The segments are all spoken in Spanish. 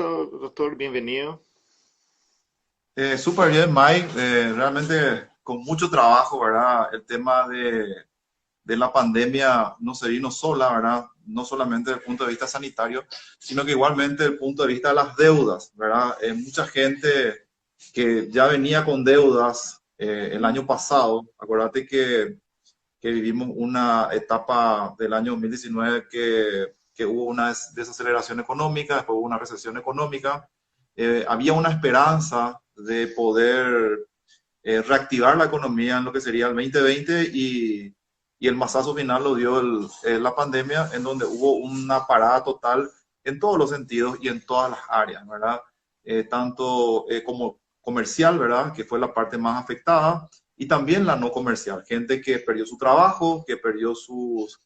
está, doctor? Bienvenido. Súper bien, Mike. Realmente con mucho trabajo, ¿verdad? El tema de la pandemia no se vino sola, ¿verdad? No solamente desde el punto de vista sanitario, sino que igualmente desde el punto de vista de las deudas, ¿verdad? Mucha gente que ya venía con deudas el año pasado, acuérdate que vivimos una etapa del año 2019 que hubo una desaceleración económica, después hubo una recesión económica. Había una esperanza de poder reactivar la economía en lo que sería el 2020 y el mazazo final lo dio la pandemia, en donde hubo una parada total en todos los sentidos y en todas las áreas, ¿verdad? Tanto como comercial, ¿verdad? Que fue la parte más afectada, y también la no comercial, gente que perdió su trabajo, que perdió sus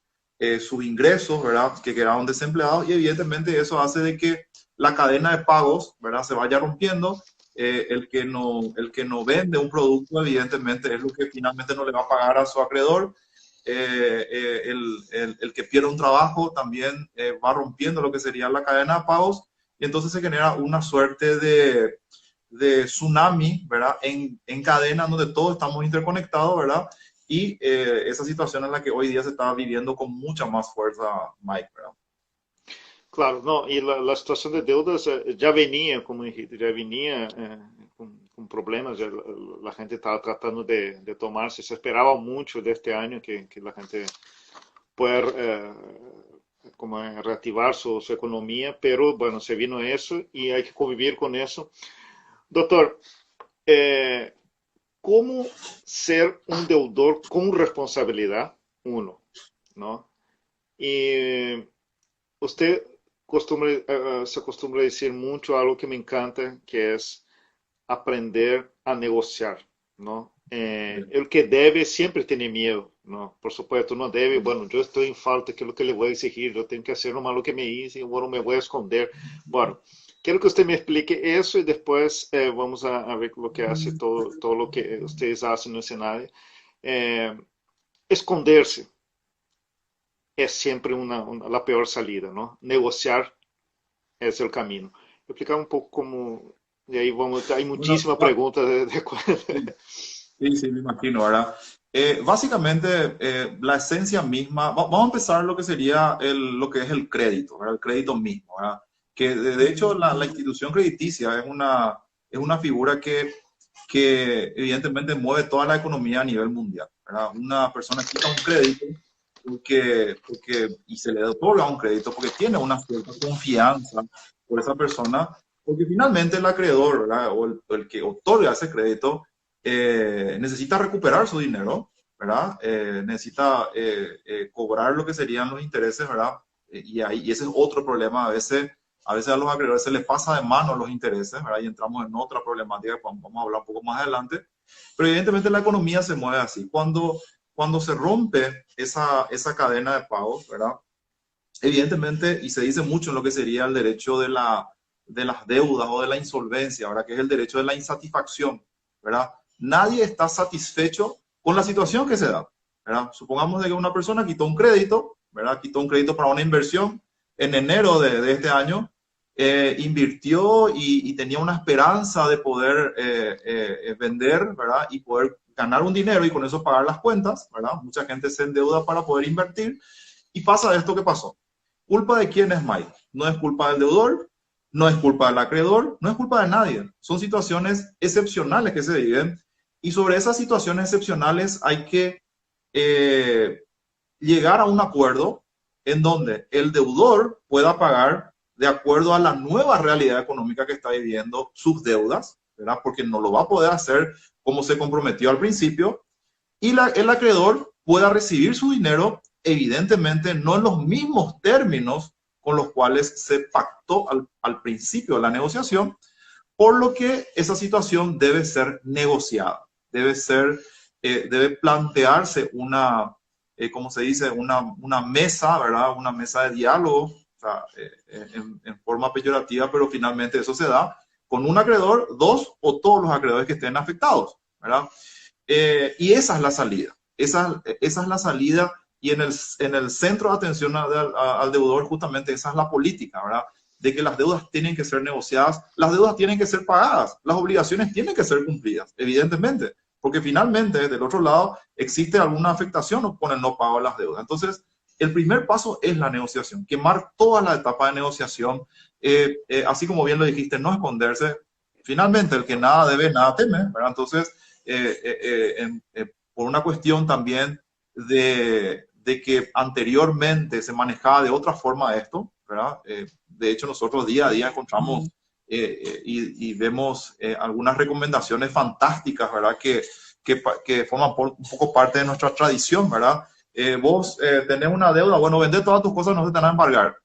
ingresos, ¿verdad? Que quedaron desempleados, y evidentemente eso hace de que la cadena de pagos, ¿verdad? Se vaya rompiendo. El que no vende un producto, evidentemente, es lo que finalmente no le va a pagar a su acreedor. El que pierde un trabajo también va rompiendo lo que sería la cadena de pagos, y entonces se genera una suerte de tsunami, ¿verdad? En cadena donde todos estamos interconectados, ¿verdad? Y esa situación es la que hoy día se está viviendo con mucha más fuerza, Mike, ¿verdad? Claro, no, y la situación de deudas ya venía, como dijiste, ya venía con problemas, ya la gente estaba tratando de tomarse, se esperaba mucho de este año que la gente pueda como reactivar su economía, pero bueno, se vino eso y hay que convivir con eso. Doctor, eh, ¿cómo ser un deudor con responsabilidad? Uno, ¿no? Y usted se acostumbra a decir mucho algo que me encanta, que es aprender a negociar, ¿no? El que debe siempre tiene miedo, ¿no? Por supuesto, no debe, bueno, yo estoy en falta, ¿qué es lo que le voy a exigir? Yo tengo que hacer nomás lo que me hice, bueno, me voy a esconder. Bueno, quiero que usted me explique eso y después vamos a ver lo que hace todo lo que ustedes hacen en el escenario. Eh, Esconderse es siempre la peor salida, ¿no? Negociar es el camino. Explicar un poco cómo, y ahí vamos, hay Bueno, muchísimas preguntas sí, sí, sí, me imagino, ¿verdad? Básicamente, la esencia misma, vamos a empezar lo que sería lo que es el crédito, ¿verdad? El crédito mismo, ¿verdad? Que de hecho la institución crediticia es una figura que evidentemente mueve toda la economía a nivel mundial, ¿verdad? Una persona quita un crédito y se le otorga un crédito porque tiene una cierta confianza por esa persona, porque finalmente el acreedor, ¿verdad? O el que otorga ese crédito necesita recuperar su dinero, ¿verdad? Necesita cobrar lo que serían los intereses, ¿verdad? Y ese es otro problema. A veces a los acreedores se les pasa de mano los intereses, ¿verdad? Y entramos en otra problemática que vamos a hablar un poco más adelante. Pero evidentemente la economía se mueve así. Cuando se rompe esa cadena de pagos, ¿verdad? Evidentemente, y se dice mucho en lo que sería el derecho de las deudas o de la insolvencia, ¿verdad? Que es el derecho de la insatisfacción, ¿verdad? Nadie está satisfecho con la situación que se da, ¿verdad? Supongamos de que una persona quitó un crédito, ¿verdad? Quitó un crédito para una inversión en enero de este año, invirtió y tenía una esperanza de poder vender, ¿verdad? Y poder ganar un dinero y con eso pagar las cuentas, ¿verdad? Mucha gente se endeuda para poder invertir y pasa esto que pasó. ¿Culpa de quién es, Mike? No es culpa del deudor, no es culpa del acreedor, no es culpa de nadie. Son situaciones excepcionales que se viven, y sobre esas situaciones excepcionales hay que eh, llegar a un acuerdo en donde el deudor pueda pagar de acuerdo a la nueva realidad económica que está viviendo sus deudas, ¿verdad? Porque no lo va a poder hacer como se comprometió al principio, y el acreedor pueda recibir su dinero, evidentemente no en los mismos términos con los cuales se pactó al principio de la negociación, por lo que esa situación debe ser negociada, debe plantearse ¿cómo se dice? Una mesa, ¿verdad? Una mesa de diálogo, o sea, en forma peyorativa, pero finalmente eso se da con un acreedor, dos o todos los acreedores que estén afectados, ¿verdad? Y esa es la salida. Esa es la salida, y en el centro de atención al deudor justamente esa es la política, ¿verdad? de que las deudas tienen que ser negociadas, las deudas tienen que ser pagadas, las obligaciones tienen que ser cumplidas, evidentemente, porque finalmente del otro lado existe alguna afectación con el no pago de las deudas. Entonces, el primer paso es la negociación, quemar toda la etapa de negociación, así como bien lo dijiste, no esconderse. Finalmente, el que nada debe, nada teme, ¿verdad? Entonces, por una cuestión también de que anteriormente se manejaba de otra forma esto, ¿verdad? De hecho, nosotros día a día encontramos y vemos algunas recomendaciones fantásticas, ¿verdad? Que forman un poco parte de nuestra tradición, ¿verdad? Vos tenés una deuda, bueno, vendé todas tus cosas, no se te van a embargar.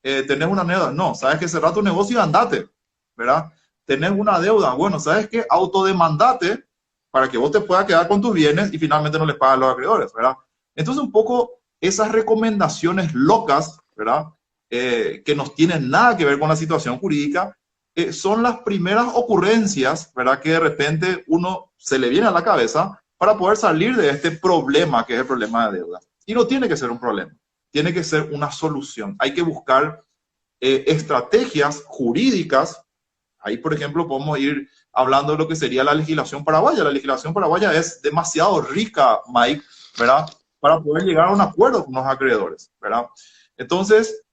Tenés una deuda, no, sabes que cerrar tu negocio y andate, ¿verdad? Tenés una deuda, bueno, sabes que autodemandate para que vos te puedas quedar con tus bienes y finalmente no les pagas a los acreedores, ¿verdad? Entonces, un poco esas recomendaciones locas, ¿verdad? Que no tienen nada que ver con la situación jurídica, son las primeras ocurrencias, ¿verdad? Que de repente uno se le viene a la cabeza para poder salir de este problema que es el problema de deuda. Y no tiene que ser un problema, tiene que ser una solución. Hay que buscar estrategias jurídicas. Ahí, por ejemplo, podemos ir hablando de lo que sería la legislación paraguaya. La legislación paraguaya es demasiado rica, Mike, ¿verdad? Para poder llegar a un acuerdo con los acreedores, ¿verdad? Entonces,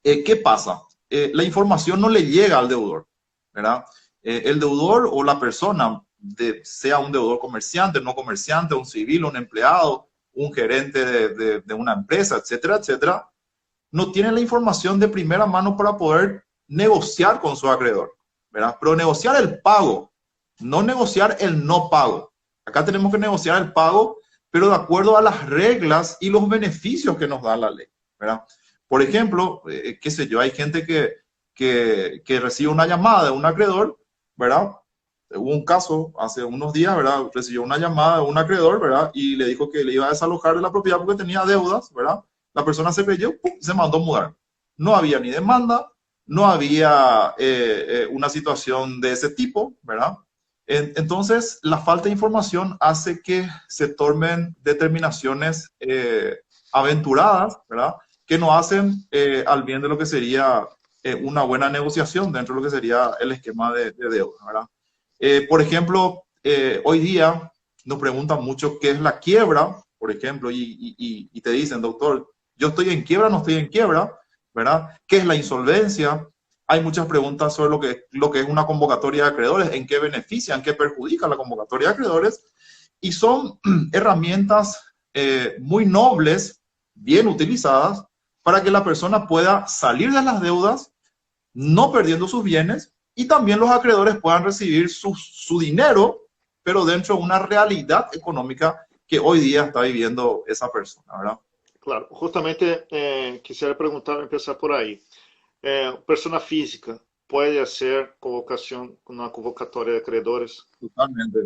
¿qué pasa? La información no le llega al deudor, ¿verdad? El deudor o la persona, sea un deudor comerciante, no comerciante, un civil, un empleado, un gerente de una empresa, etcétera, etcétera, no tiene la información de primera mano para poder negociar con su acreedor, ¿verdad? Pero negociar el pago, no negociar el no pago. Acá tenemos que negociar el pago, pero de acuerdo a las reglas y los beneficios que nos da la ley, ¿verdad? Por ejemplo, qué sé yo, hay gente que recibe una llamada de un acreedor, ¿verdad? Hubo un caso hace unos días, ¿verdad? Recibió una llamada de un acreedor, ¿verdad? Y le dijo que le iba a desalojar de la propiedad porque tenía deudas, ¿verdad? La persona se creyó, ¡pum!, se mandó a mudar. No había ni demanda, no había una situación de ese tipo, ¿verdad? Entonces, la falta de información hace que se tomen determinaciones aventuradas, ¿verdad? Que no hacen al bien de lo que sería una buena negociación dentro de lo que sería el esquema de deuda, ¿verdad? Por ejemplo, hoy día nos preguntan mucho qué es la quiebra, por ejemplo, y te dicen, doctor, yo estoy en quiebra, no estoy en quiebra, ¿verdad? ¿Qué es la insolvencia? Hay muchas preguntas sobre lo que es una convocatoria de acreedores, en qué beneficia, en qué perjudica la convocatoria de acreedores, y son herramientas muy nobles, bien utilizadas, para que la persona pueda salir de las deudas, no perdiendo sus bienes, y también los acreedores puedan recibir su dinero, pero dentro de una realidad económica que hoy día está viviendo esa persona, ¿verdad? Claro, justamente quisiera preguntar, empezar por ahí. Persona física puede hacer convocación, una convocatoria de acreedores. Totalmente.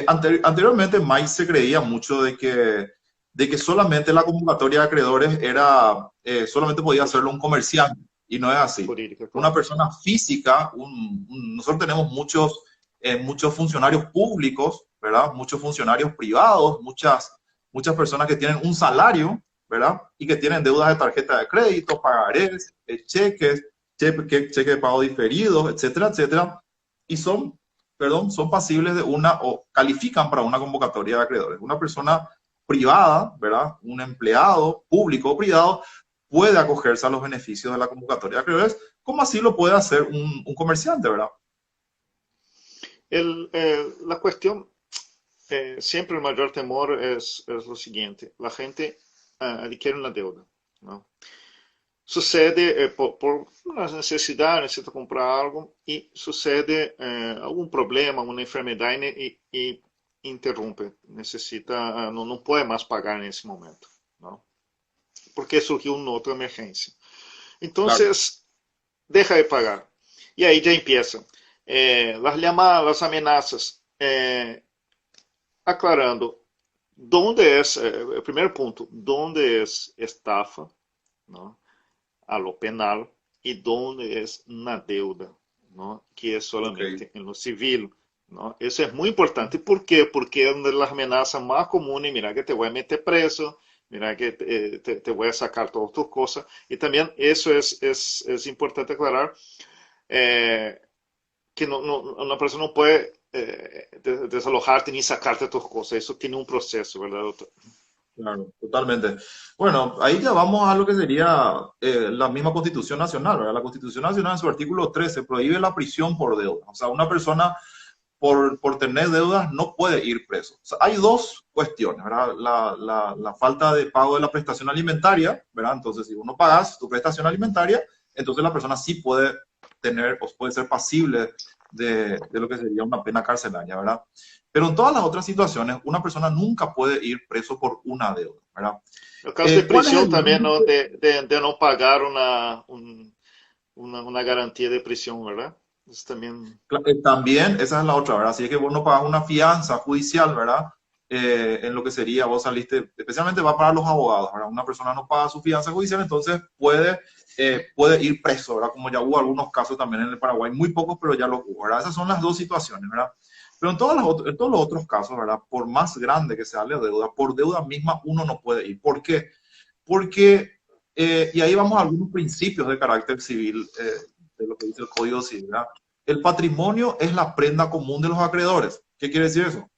Anteriormente, Mike se creía mucho de que solamente la convocatoria de acreedores era, solamente podía hacerlo un comerciante, y no es así. Jurídica, Una claro. persona física, nosotros tenemos muchos funcionarios públicos, ¿verdad? Muchos funcionarios privados, muchas personas que tienen un salario, ¿verdad? Y que tienen deudas de tarjeta de crédito, pagarés, cheques de pago diferidos, etcétera, etcétera. Y son pasibles de o califican para una convocatoria de acreedores. Una persona privada, ¿verdad? Un empleado público o privado puede acogerse a los beneficios de la convocatoria de acreedores, como así lo puede hacer un comerciante, ¿verdad? La cuestión, siempre el mayor temor es lo siguiente. La gente adquiere una deuda, ¿no? Sucede por una necesidad, necesita comprar algo y sucede algún problema, una enfermedad y interrumpe, necesita, no, no puede más pagar en ese momento, ¿no? Porque surgió una otra emergencia. Claro. Entonces, deja de pagar. Y ahí ya empieza. Las llamadas, las amenazas, aclarando, ¿dónde es, el primer punto, dónde es estafa, ¿no? A lo penal y dónde es una deuda, ¿no? Que es Ok. solamente en lo civil, ¿no? Eso es muy importante. ¿Por qué? Porque es una de las amenazas más comunes, mira que te voy a meter preso, mira que te voy a sacar todas tus cosas. Y también eso es importante aclarar, eh, que una persona no puede desalojarte ni sacarte tus cosas. Eso tiene un proceso, ¿verdad, doctor? Claro, totalmente. Bueno, ahí ya vamos a lo que sería la misma Constitución Nacional, ¿verdad? La Constitución Nacional en su artículo 13 prohíbe la prisión por deuda. O sea, una persona por tener deudas no puede ir preso. O sea, hay dos cuestiones, ¿verdad? La falta de pago de la prestación alimentaria, ¿verdad? Entonces, si uno pagas tu prestación alimentaria, entonces la persona sí puede tener o puede ser pasible de lo que sería una pena carcelaria, ¿verdad? Pero en todas las otras situaciones, una persona nunca puede ir preso por una deuda, ¿verdad? El caso de ¿Cuál es prisión el también, ¿no? límite? De no pagar una garantía de prisión, ¿verdad? Es también, También, esa es la otra, ¿verdad? Si es que vos no pagas una fianza judicial, ¿verdad? En lo que sería, vos saliste, especialmente va para los abogados, ¿verdad? Una persona no paga su fianza judicial, entonces puede ir preso, ¿verdad? Como ya hubo algunos casos también en el Paraguay, muy pocos, pero ya los hubo, ¿verdad? Esas son las dos situaciones, ¿verdad? Pero en todos los otros casos, ¿verdad? Por más grande que sea la deuda, por deuda misma uno no puede ir. ¿Por qué? Porque, y ahí vamos a algunos principios de carácter civil, de lo que dice el Código Civil, ¿verdad? El patrimonio es la prenda común de los acreedores. ¿Qué quiere decir eso?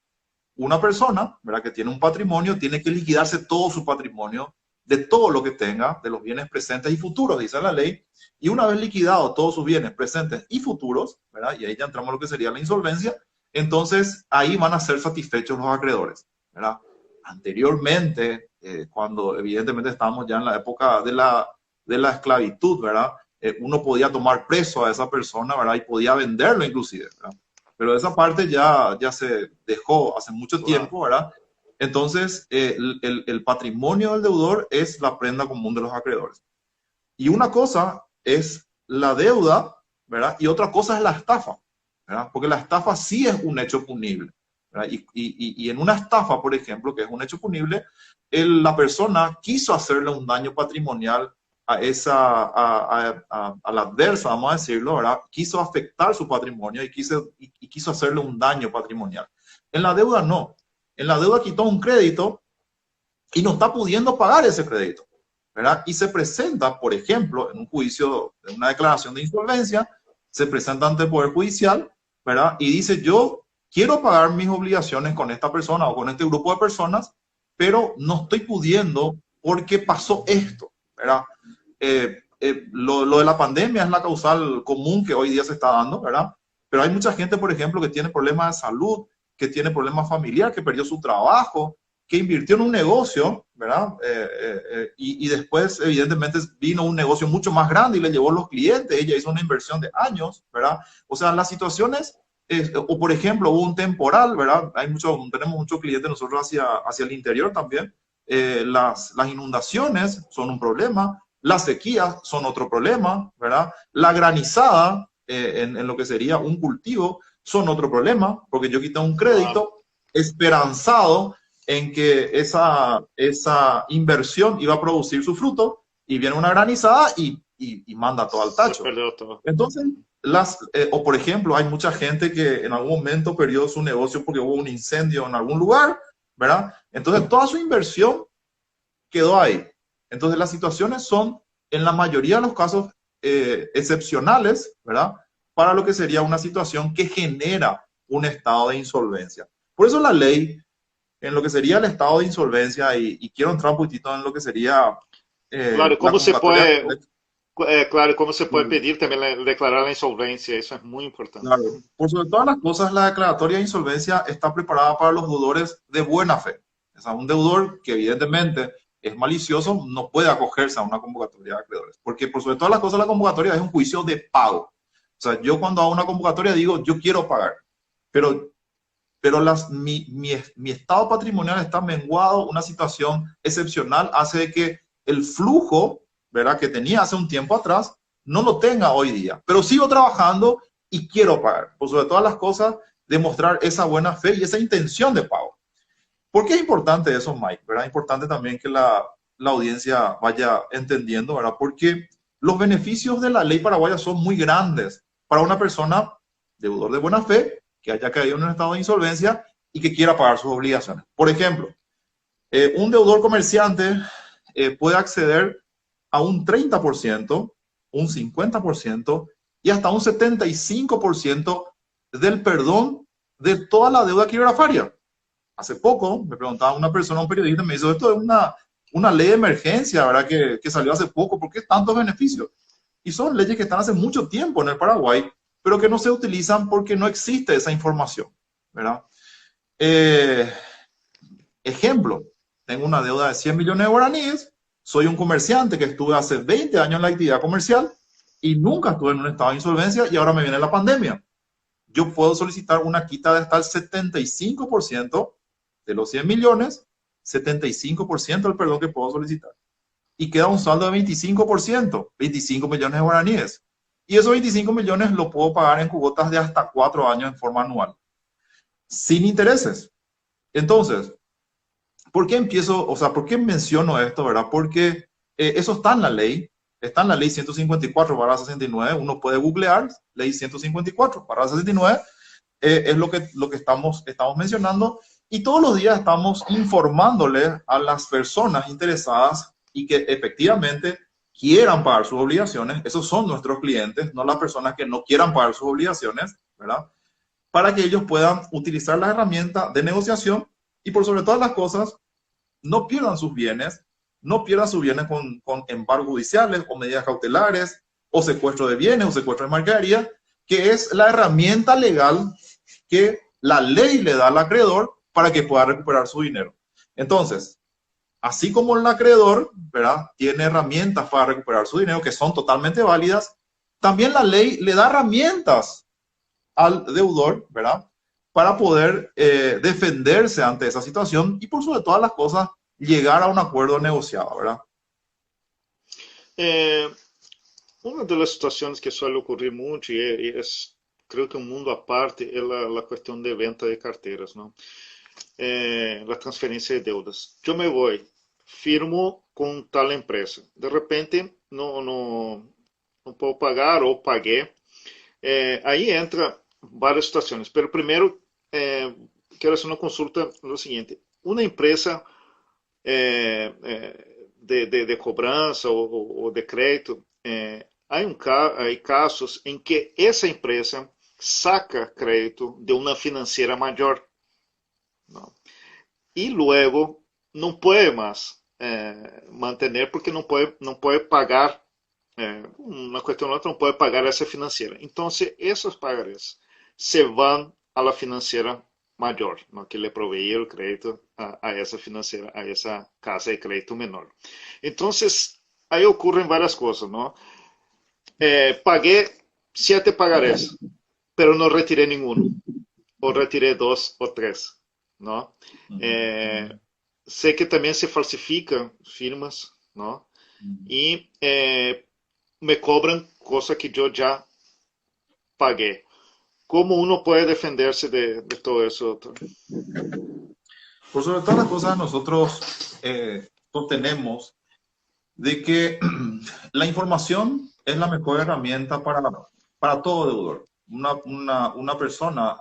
Una persona, ¿verdad?, que tiene un patrimonio, tiene que liquidarse todo su patrimonio, de todo lo que tenga, de los bienes presentes y futuros, dice la ley, y una vez liquidado todos sus bienes presentes y futuros, ¿verdad?, y ahí ya entramos a lo que sería la insolvencia, entonces ahí van a ser satisfechos los acreedores, ¿verdad? Anteriormente, cuando evidentemente estábamos ya en la época de la esclavitud, ¿verdad?, uno podía tomar preso a esa persona, ¿verdad?, y podía venderlo inclusive, ¿verdad? Pero esa parte ya se dejó hace mucho claro. tiempo, ¿verdad? Entonces, el patrimonio del deudor es la prenda común de los acreedores. Y una cosa es la deuda, ¿verdad? Y otra cosa es la estafa, ¿verdad? Porque la estafa sí es un hecho punible, ¿verdad? Y en una estafa, por ejemplo, que es un hecho punible, la persona quiso hacerle un daño patrimonial a la adversa, vamos a decirlo, ¿verdad? Quiso afectar su patrimonio y quiso hacerle un daño patrimonial. En la deuda no. En la deuda quitó un crédito y no está pudiendo pagar ese crédito, ¿verdad? Y se presenta, por ejemplo, en un juicio, en una declaración de insolvencia, se presenta ante el Poder Judicial, ¿verdad? Y dice, yo quiero pagar mis obligaciones con esta persona o con este grupo de personas, pero no estoy pudiendo porque pasó esto, ¿verdad? Lo de la pandemia es la causal común que hoy día se está dando, ¿verdad? Pero hay mucha gente, por ejemplo, que tiene problemas de salud, que tiene problemas familiares, que perdió su trabajo, que invirtió en un negocio, ¿verdad? Y después, evidentemente, vino un negocio mucho más grande y le llevó los clientes. Ella hizo una inversión de años, ¿verdad? O sea, las situaciones, o por ejemplo, hubo un temporal, ¿verdad? Tenemos muchos clientes nosotros hacia el interior también. Las inundaciones son un problema, las sequías son otro problema, ¿verdad? La granizada, en lo que sería un cultivo, son otro problema, porque yo quité un Claro. crédito esperanzado en que esa inversión iba a producir su fruto y viene una granizada y manda todo al Se tacho. perdió todo. Entonces, o por ejemplo, hay mucha gente que en algún momento perdió su negocio porque hubo un incendio en algún lugar, ¿verdad? Entonces, toda su inversión quedó ahí. Entonces, las situaciones son, en la mayoría de los casos, excepcionales, ¿verdad? Para lo que sería una situación que genera un estado de insolvencia. Por eso la ley, en lo que sería el estado de insolvencia, y quiero entrar un poquitito en lo que sería Claro, la ¿cómo se convocatoria. puede, claro, cómo se puede pedir también declarar la insolvencia? Eso es muy importante. Claro, por sobre todas las cosas, la declaratoria de insolvencia está preparada para los deudores de buena fe. O sea, un deudor que evidentemente es malicioso no puede acogerse a una convocatoria de acreedores, porque por sobre todas las cosas la convocatoria es un juicio de pago. O sea, yo cuando hago una convocatoria digo, yo quiero pagar, pero, mi estado patrimonial está menguado, una situación excepcional hace que el flujo, ¿verdad?, que tenía hace un tiempo atrás, no lo tenga hoy día, pero sigo trabajando y quiero pagar. Por sobre todas las cosas, demostrar esa buena fe y esa intención de pago. ¿Por qué es importante eso, Mike? ¿Verdad? Es importante también que la audiencia vaya entendiendo, ¿verdad? Porque los beneficios de la ley paraguaya son muy grandes para una persona deudor de buena fe que haya caído en un estado de insolvencia y que quiera pagar sus obligaciones. Por ejemplo, Un deudor comerciante puede acceder a un 30%, un 50% y hasta un 75% del perdón de toda la deuda quirografaria. Hace poco me preguntaba una persona, un periodista, me dijo, esto es una ley de emergencia, ¿verdad? Que salió hace poco, ¿por qué tantos beneficios? Y son leyes que están hace mucho tiempo en el Paraguay, pero que no se utilizan porque no existe esa información, ¿verdad? Ejemplo, tengo una deuda de 100 millones de guaraníes, soy un comerciante que estuve hace 20 años en la actividad comercial y nunca estuve en un estado de insolvencia y ahora me viene la pandemia. Yo puedo solicitar una quita de hasta el 75% de los 100 millones, 75% del perdón que puedo solicitar. Y queda un saldo de 25%, 25 millones de guaraníes. Y esos 25 millones lo puedo pagar en cuotas de hasta 4 años en forma anual, sin intereses. Entonces, ¿por qué empiezo, o sea, por qué menciono esto, verdad? Porque eso está en la ley 154/69, uno puede googlear, ley 154/69, es lo que estamos mencionando, y todos los días estamos informándole a las personas interesadas y que efectivamente quieran pagar sus obligaciones, esos son nuestros clientes, no las personas que no quieran pagar sus obligaciones, ¿verdad? Para que ellos puedan utilizar la herramienta de negociación y por sobre todas las cosas, no pierdan sus bienes, con embargos judiciales o medidas cautelares o secuestro de bienes o secuestro de mercadería, que es la herramienta legal que la ley le da al acreedor para que pueda recuperar su dinero. Entonces, así como el acreedor, ¿verdad?, tiene herramientas para recuperar su dinero que son totalmente válidas, también la ley le da herramientas al deudor, ¿verdad?, para poder defenderse ante esa situación y por sobre todas las cosas llegar a un acuerdo negociado, ¿verdad? Eh, una de las situaciones que suele ocurrir mucho, y es creo que un mundo aparte, es la cuestión de venta de carteras, ¿no? La transferencia de deudas. Yo me voy, firmo con tal empresa. De repente, no puedo pagar o pagué. Ahí entra varias situaciones. Pero primero, quiero hacer una consulta, lo siguiente. Una empresa de cobrança ou de crédito, há casos em que essa empresa saca crédito de uma financeira maior, ¿no? E luego não pode mais manter porque não pode pagar, uma questão ou outra, não pode pagar essa financeira. Então, esses pagarés se vão à la financeira mayor, ¿no?, que le proveía el crédito a esa financiera, a esa casa de crédito menor. Entonces, ahí ocurren varias cosas, ¿no? Pagué 7 pagarés, pero no retiré ninguno, o retiré 2 o 3, ¿no? Sé que también se falsifican firmas, ¿no? Y me cobran cosas que yo ya pagué. ¿Cómo uno puede defenderse de todo eso, doctor? Por sobre todas las cosas, nosotros sostenemos de que la información es la mejor herramienta para todo deudor. Una persona,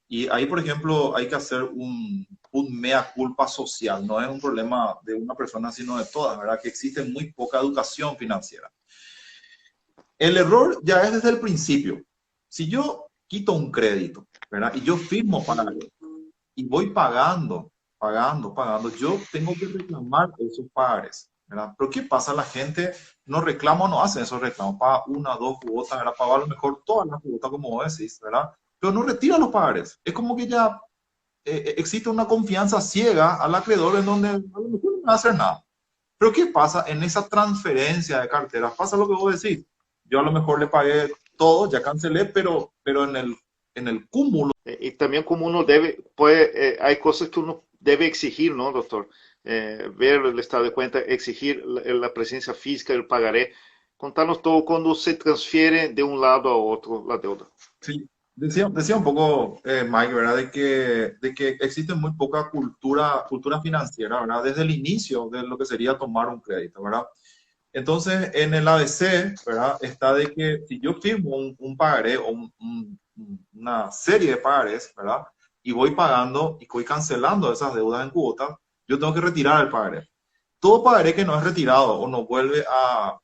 y ahí, por ejemplo, hay que hacer un mea culpa social. No es un problema de una persona, sino de todas, ¿verdad? Que existe muy poca educación financiera. El error ya es desde el principio. Si yo quito un crédito, ¿verdad?, y yo firmo para él, y voy pagando, yo tengo que reclamar esos pagares, ¿verdad? Pero ¿qué pasa? La gente no reclama o no hace esos reclamos, paga una, dos cuotas, ¿verdad?, paga a lo mejor todas las cuotas, como vos decís, ¿verdad?, pero no retira los pagares. Es como que ya existe una confianza ciega al acreedor en donde a lo mejor no va a hacer nada. Pero ¿qué pasa en esa transferencia de carteras? Pasa lo que vos decís. Yo a lo mejor le pagué todo, ya cancelé, pero en el cúmulo. Y también como uno hay cosas que uno debe exigir, ¿no, doctor? Ver el estado de cuenta, exigir la presencia física del pagaré. Contanos todo cuando se transfiere de un lado a otro la deuda. Sí, decía un poco, Mike, ¿verdad?, de que existe muy poca cultura financiera, ¿verdad?, desde el inicio de lo que sería tomar un crédito, ¿verdad? Entonces, en el ABC, ¿verdad?, está de que si yo firmo un pagaré o una serie de pagarés, ¿verdad?, y voy pagando y voy cancelando esas deudas en cuotas, yo tengo que retirar el pagaré. Todo pagaré que no es retirado o no vuelve a,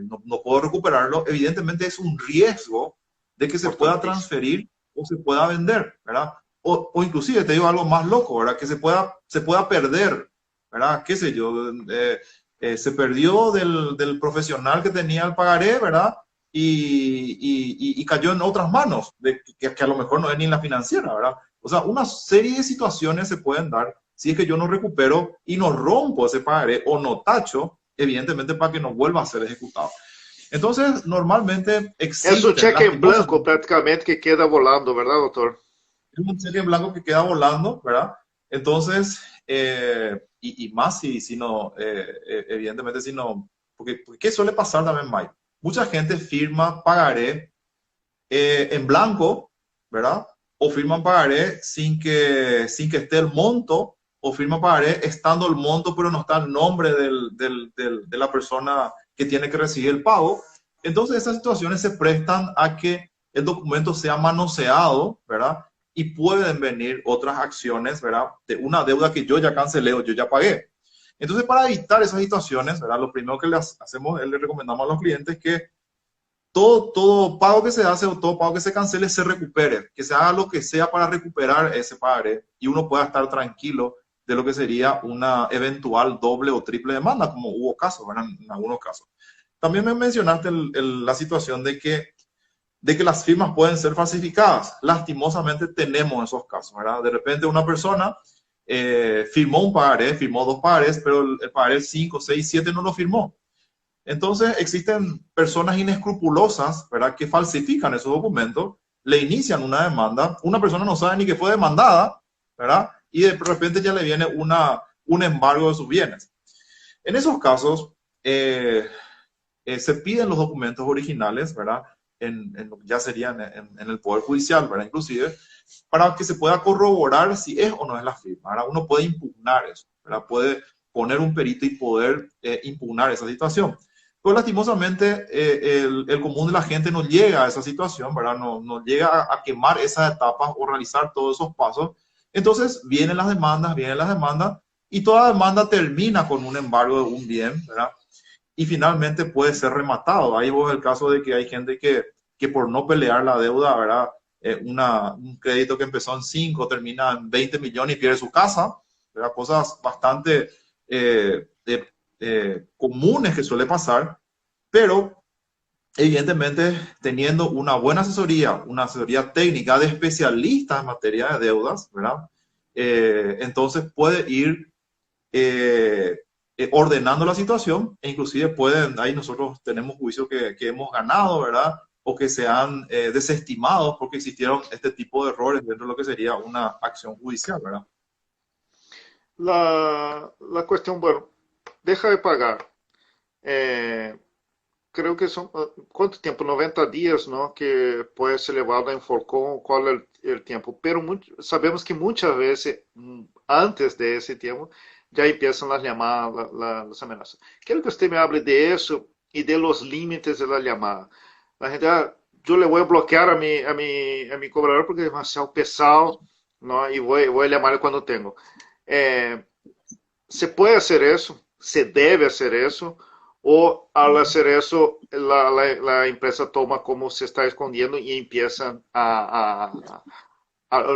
no puedo recuperarlo, evidentemente es un riesgo de que se pueda transferir o se pueda vender, ¿verdad? O inclusive, te digo algo más loco, ¿verdad? Que se pueda perder, ¿verdad? ¿Qué sé yo? Se perdió del profesional que tenía el pagaré, ¿verdad? Y cayó en otras manos, que a lo mejor no es ni la financiera, ¿verdad? O sea, una serie de situaciones se pueden dar si es que yo no recupero y no rompo ese pagaré o no tacho, evidentemente para que no vuelva a ser ejecutado. Entonces, normalmente Es un existen cheque en lastimosas, blanco prácticamente que queda volando, ¿verdad, doctor? es un cheque en blanco que queda volando, ¿verdad? Entonces, y más si no, evidentemente si no, porque ¿qué suele pasar también, Mike? Mucha gente firma pagaré en blanco, ¿verdad? O firman pagaré sin que esté el monto, o firman pagaré estando el monto, pero no está el nombre de la persona que tiene que recibir el pago. Entonces, esas situaciones se prestan a que el documento sea manoseado, ¿verdad? Y pueden venir otras acciones, ¿verdad? De una deuda que yo ya cancelé o yo ya pagué. Entonces, para evitar esas situaciones, ¿verdad? Lo primero que le hacemos, le recomendamos a los clientes que todo pago que se hace o todo pago que se cancele se recupere, que se haga lo que sea para recuperar ese pagaré y uno pueda estar tranquilo de lo que sería una eventual doble o triple demanda, como hubo casos, ¿verdad? En algunos casos. También me mencionaste la situación de que las firmas pueden ser falsificadas. Lastimosamente tenemos esos casos, ¿verdad? De repente una persona firmó un pagaré, firmó dos pagarés, pero el pagaré 5, 6, 7 no lo firmó. Entonces existen personas inescrupulosas, ¿verdad?, que falsifican esos documentos, le inician una demanda, una persona no sabe ni que fue demandada, ¿verdad? Y de repente ya le viene un embargo de sus bienes. En esos casos, se piden los documentos originales, ¿verdad? En lo que ya serían en el Poder Judicial, ¿verdad? Inclusive, para que se pueda corroborar si es o no es la firma. Ahora uno puede impugnar eso, ¿verdad? Puede poner un perito y poder impugnar esa situación. Pero lastimosamente el común de la gente no llega a esa situación, ¿verdad? No llega a quemar esas etapas o realizar todos esos pasos. Entonces vienen las demandas, y toda demanda termina con un embargo de un bien, ¿verdad? Y finalmente puede ser rematado. Ahí vos el caso de que hay gente que por no pelear la deuda, ¿verdad? Un crédito que empezó en 5 termina en 20 millones y pierde su casa, ¿verdad? Cosas bastante comunes que suele pasar, pero evidentemente teniendo una asesoría técnica de especialistas en materia de deudas, ¿verdad? Entonces puede ir ordenando la situación e inclusive ahí nosotros tenemos juicios que hemos ganado, ¿verdad? O que se han desestimado porque existieron este tipo de errores dentro de lo que sería una acción judicial, ¿verdad? La cuestión, bueno, deja de pagar. Eh, Creo que son, ¿cuánto tiempo? 90 días, ¿no? Que puede ser llevado en Folcom, ¿cuál es el tiempo? Pero sabemos que muchas veces, antes de ese tiempo, ya empiezan las llamadas, las amenazas. Quiero que usted me hable de eso y de los límites de la llamada. La gente, yo le voy a bloquear a mi cobrador porque es demasiado pesado, ¿no? Y voy a llamar cuando tengo. Eh, ¿Se puede hacer eso? ¿Se debe hacer eso? ¿O al hacer eso la empresa toma como se está escondiendo y empiezan al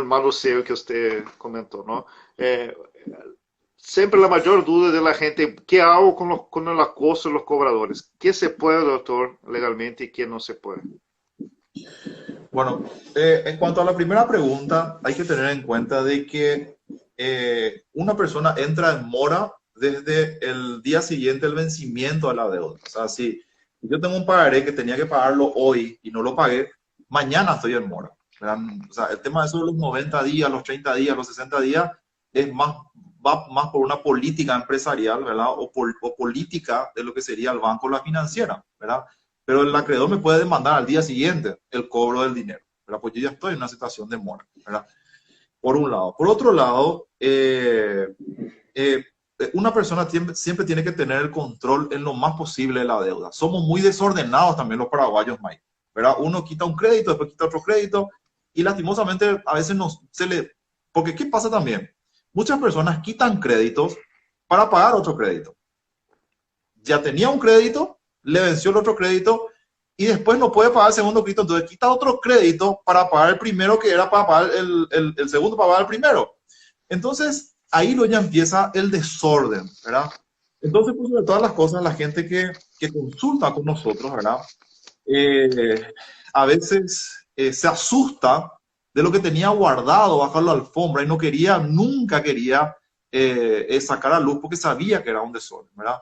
manoseo que usted comentó, ¿no? Eh, Siempre la mayor duda de la gente, ¿qué hago con el acoso de los cobradores? ¿Qué se puede, doctor, legalmente y qué no se puede? Bueno, en cuanto a la primera pregunta, hay que tener en cuenta de que una persona entra en mora desde el día siguiente al vencimiento de la deuda. O sea, si yo tengo un pagaré que tenía que pagarlo hoy y no lo pagué, mañana estoy en mora, ¿verdad? O sea, el tema de eso de los 90 días, los 30 días, los 60 días, va más por una política empresarial, ¿verdad? O política de lo que sería el banco o la financiera, ¿verdad? Pero el acreedor me puede demandar al día siguiente el cobro del dinero, ¿verdad? Pues yo ya estoy en una situación de mora, ¿verdad? Por un lado. Por otro lado, eh, una persona siempre tiene que tener el control en lo más posible de la deuda. Somos muy desordenados también los paraguayos, Mike, ¿verdad? Uno quita un crédito, después quita otro crédito, y lastimosamente a veces se le... Porque ¿qué pasa también? muchas personas quitan créditos para pagar otro crédito. Ya tenía un crédito, le venció el otro crédito y después no puede pagar el segundo crédito, entonces quita otro crédito para pagar el primero que era para pagar el segundo para pagar el primero. Entonces, ahí lo ya empieza el desorden, ¿verdad? Entonces, pues, sobre todas las cosas, la gente que consulta con nosotros, ¿verdad? A veces se asusta de lo que tenía guardado bajo la alfombra y no quería, nunca quería sacar a luz porque sabía que era un desorden, ¿verdad?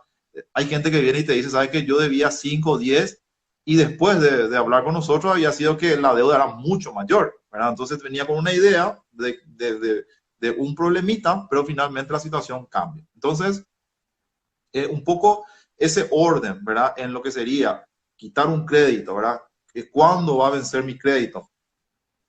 Hay gente que viene y te dice, ¿sabes qué? Yo debía 5, 10 y después de hablar con nosotros había sido que la deuda era mucho mayor, ¿verdad? Entonces venía con una idea de un problemita, pero finalmente la situación cambia. Entonces, un poco ese orden, ¿verdad? En lo que sería quitar un crédito, ¿verdad? ¿Cuándo va a vencer mi crédito?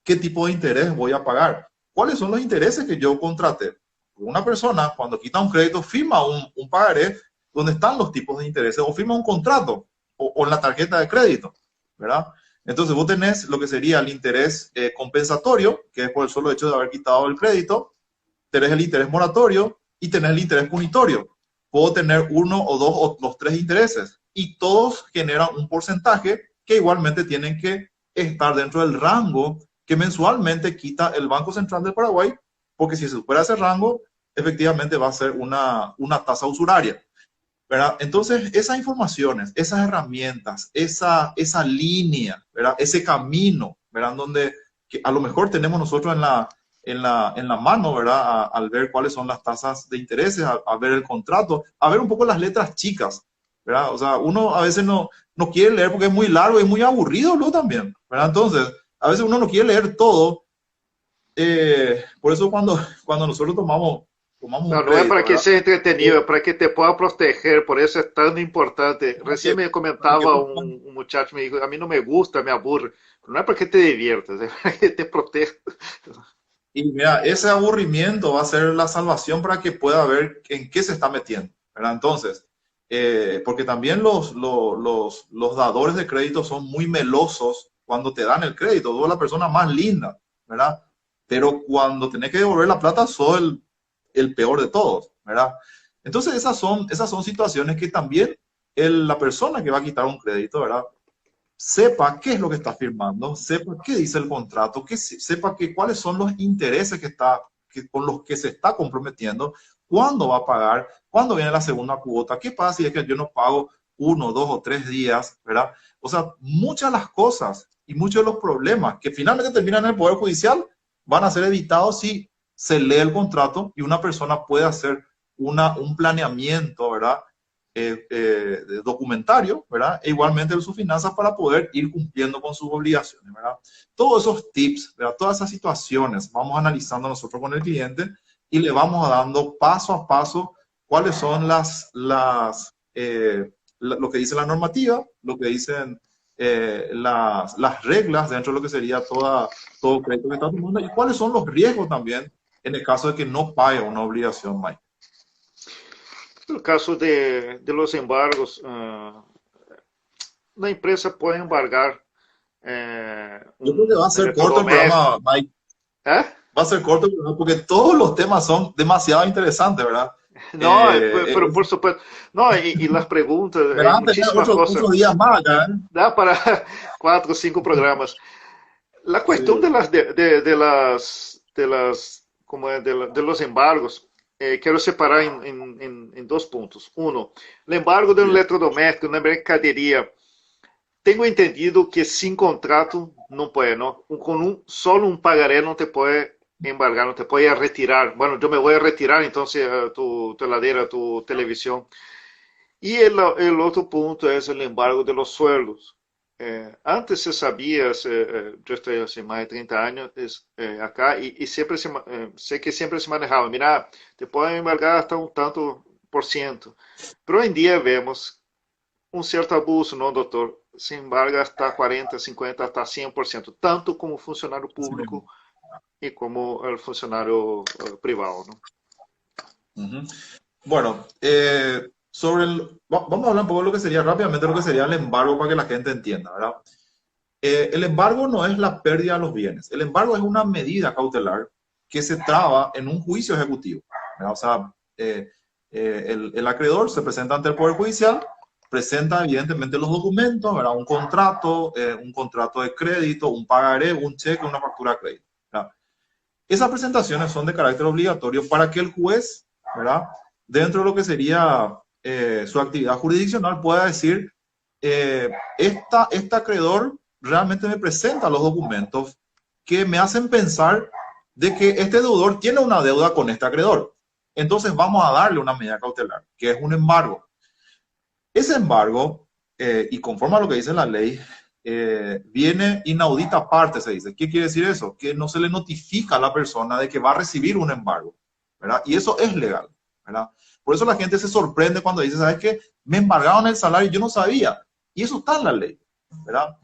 ¿Qué tipo de interés voy a pagar? ¿Cuáles son los intereses que yo contraté? Una persona, cuando quita un crédito, firma un pagaré donde están los tipos de intereses o firma un contrato o en la tarjeta de crédito, ¿verdad? Entonces vos tenés lo que sería el interés compensatorio, que es por el solo hecho de haber quitado el crédito, tenés el interés moratorio y tenés el interés punitorio. Puedo tener uno o dos o los tres intereses y todos generan un porcentaje que igualmente tienen que estar dentro del rango que mensualmente quita el Banco Central de Paraguay, porque si se supera ese rango, efectivamente va a ser una tasa usuraria, ¿verdad? Entonces, esas informaciones, esas herramientas, esa línea, ¿verdad? Ese camino, ¿verdad? Donde que a lo mejor tenemos nosotros en la mano, ¿verdad? Al ver cuáles son las tasas de intereses, a ver el contrato, a ver un poco las letras chicas, ¿verdad? O sea, uno a veces no quiere leer porque es muy largo y muy aburrido, ¿no? También, ¿verdad? Entonces, a veces uno no quiere leer todo. Por eso cuando nosotros tomamos un No, no es crédito, para que ¿verdad? sea entretenido, es para que te pueda proteger, por eso es tan importante. Recién me Para que comentaba un muchacho, me dijo, a mí no me gusta, me aburre. Pero no es para que te diviertas, es para que te proteja. Y mira, ese aburrimiento va a ser la salvación para que pueda ver en qué se está metiendo, ¿verdad? Entonces, porque también los dadores de crédito son muy melosos cuando te dan el crédito. Tú eres la persona más linda, ¿verdad? Pero cuando tenés que devolver la plata, sos el peor de todos, ¿verdad? Entonces, esas son situaciones que también la persona que va a quitar un crédito, ¿verdad? Sepa qué es lo que está firmando, sepa qué dice el contrato, sepa cuáles son los intereses con los que se está comprometiendo, cuándo va a pagar, cuándo viene la segunda cuota, qué pasa si es que yo no pago 1, 2 o 3 días, ¿verdad? O sea, muchas de las cosas y muchos de los problemas que finalmente terminan en el Poder Judicial van a ser evitados si se lee el contrato y una persona puede hacer un planeamiento, ¿verdad? Documentario, ¿verdad? E igualmente de sus finanzas para poder ir cumpliendo con sus obligaciones, ¿verdad? Todos esos tips, ¿verdad? Todas esas situaciones vamos analizando nosotros con el cliente y le vamos dando paso a paso cuáles son lo que dice la normativa, lo que dicen las reglas dentro de lo que sería todo crédito que está tomando y cuáles son los riesgos también en el caso de que no pague una obligación, Mike. No caso de los embargos, la empresa puede embargar Yo creo que va a un ser corto el electrodoméstico. programa, Mike. ¿Eh? Va a ser corto el programa porque todos los temas son demasiado interesantes, ¿verdad? No, Eh, pero por supuesto. No, y las preguntas, Me hay van a tener muchísimas cosas. otros días más acá, ¿eh? Da para 4 o 5 programas. La cuestión Sí, como es, de los embargos, quiero separar en 2 puntos. Uno, el embargo de un bien. electrodoméstico, una mercadería. Tengo entendido que sin contrato no puede, ¿no? Con solo un pagaré no te puede embargar, no te puede retirar. Bueno, yo me voy a retirar entonces tu heladera, tu televisión. Y el otro punto es el embargo de los sueldos. Antes se sabía, yo estoy hace más de 30 años acá y siempre sé que siempre se manejaba, mira, te pueden embargar hasta un tanto por ciento. Pero hoy en día vemos un cierto abuso, ¿no, doctor? Se embarga hasta 40, 50, hasta 100%, tanto como funcionario Así público mismo. y como el funcionario privado, ¿no? Ujú. Bueno, vamos a hablar un poco de lo que sería rápidamente lo que sería el embargo para que la gente entienda, ¿verdad? El embargo no es la pérdida de los bienes. El embargo es una medida cautelar que se traba en un juicio ejecutivo, ¿verdad? O sea, el acreedor se presenta ante el Poder Judicial, presenta evidentemente los documentos, ¿verdad? Un contrato de crédito, un pagaré, un cheque, una factura de crédito, ¿verdad? Esas presentaciones son de carácter obligatorio para que el juez, ¿verdad?, dentro de lo que sería su actividad jurisdiccional, pueda decir, este acreedor realmente me presenta los documentos que me hacen pensar de que este deudor tiene una deuda con este acreedor. Entonces vamos a darle una medida cautelar, que es un embargo. Ese embargo, y conforme a lo que dice la ley, viene inaudita parte, se dice. ¿Qué quiere decir eso? Que no se le notifica a la persona de que va a recibir un embargo, ¿verdad? Y eso es legal, ¿verdad? Por eso la gente se sorprende cuando dice, ¿sabes qué? Me embargaron el salario y yo no sabía. Y eso está en la ley, ¿verdad?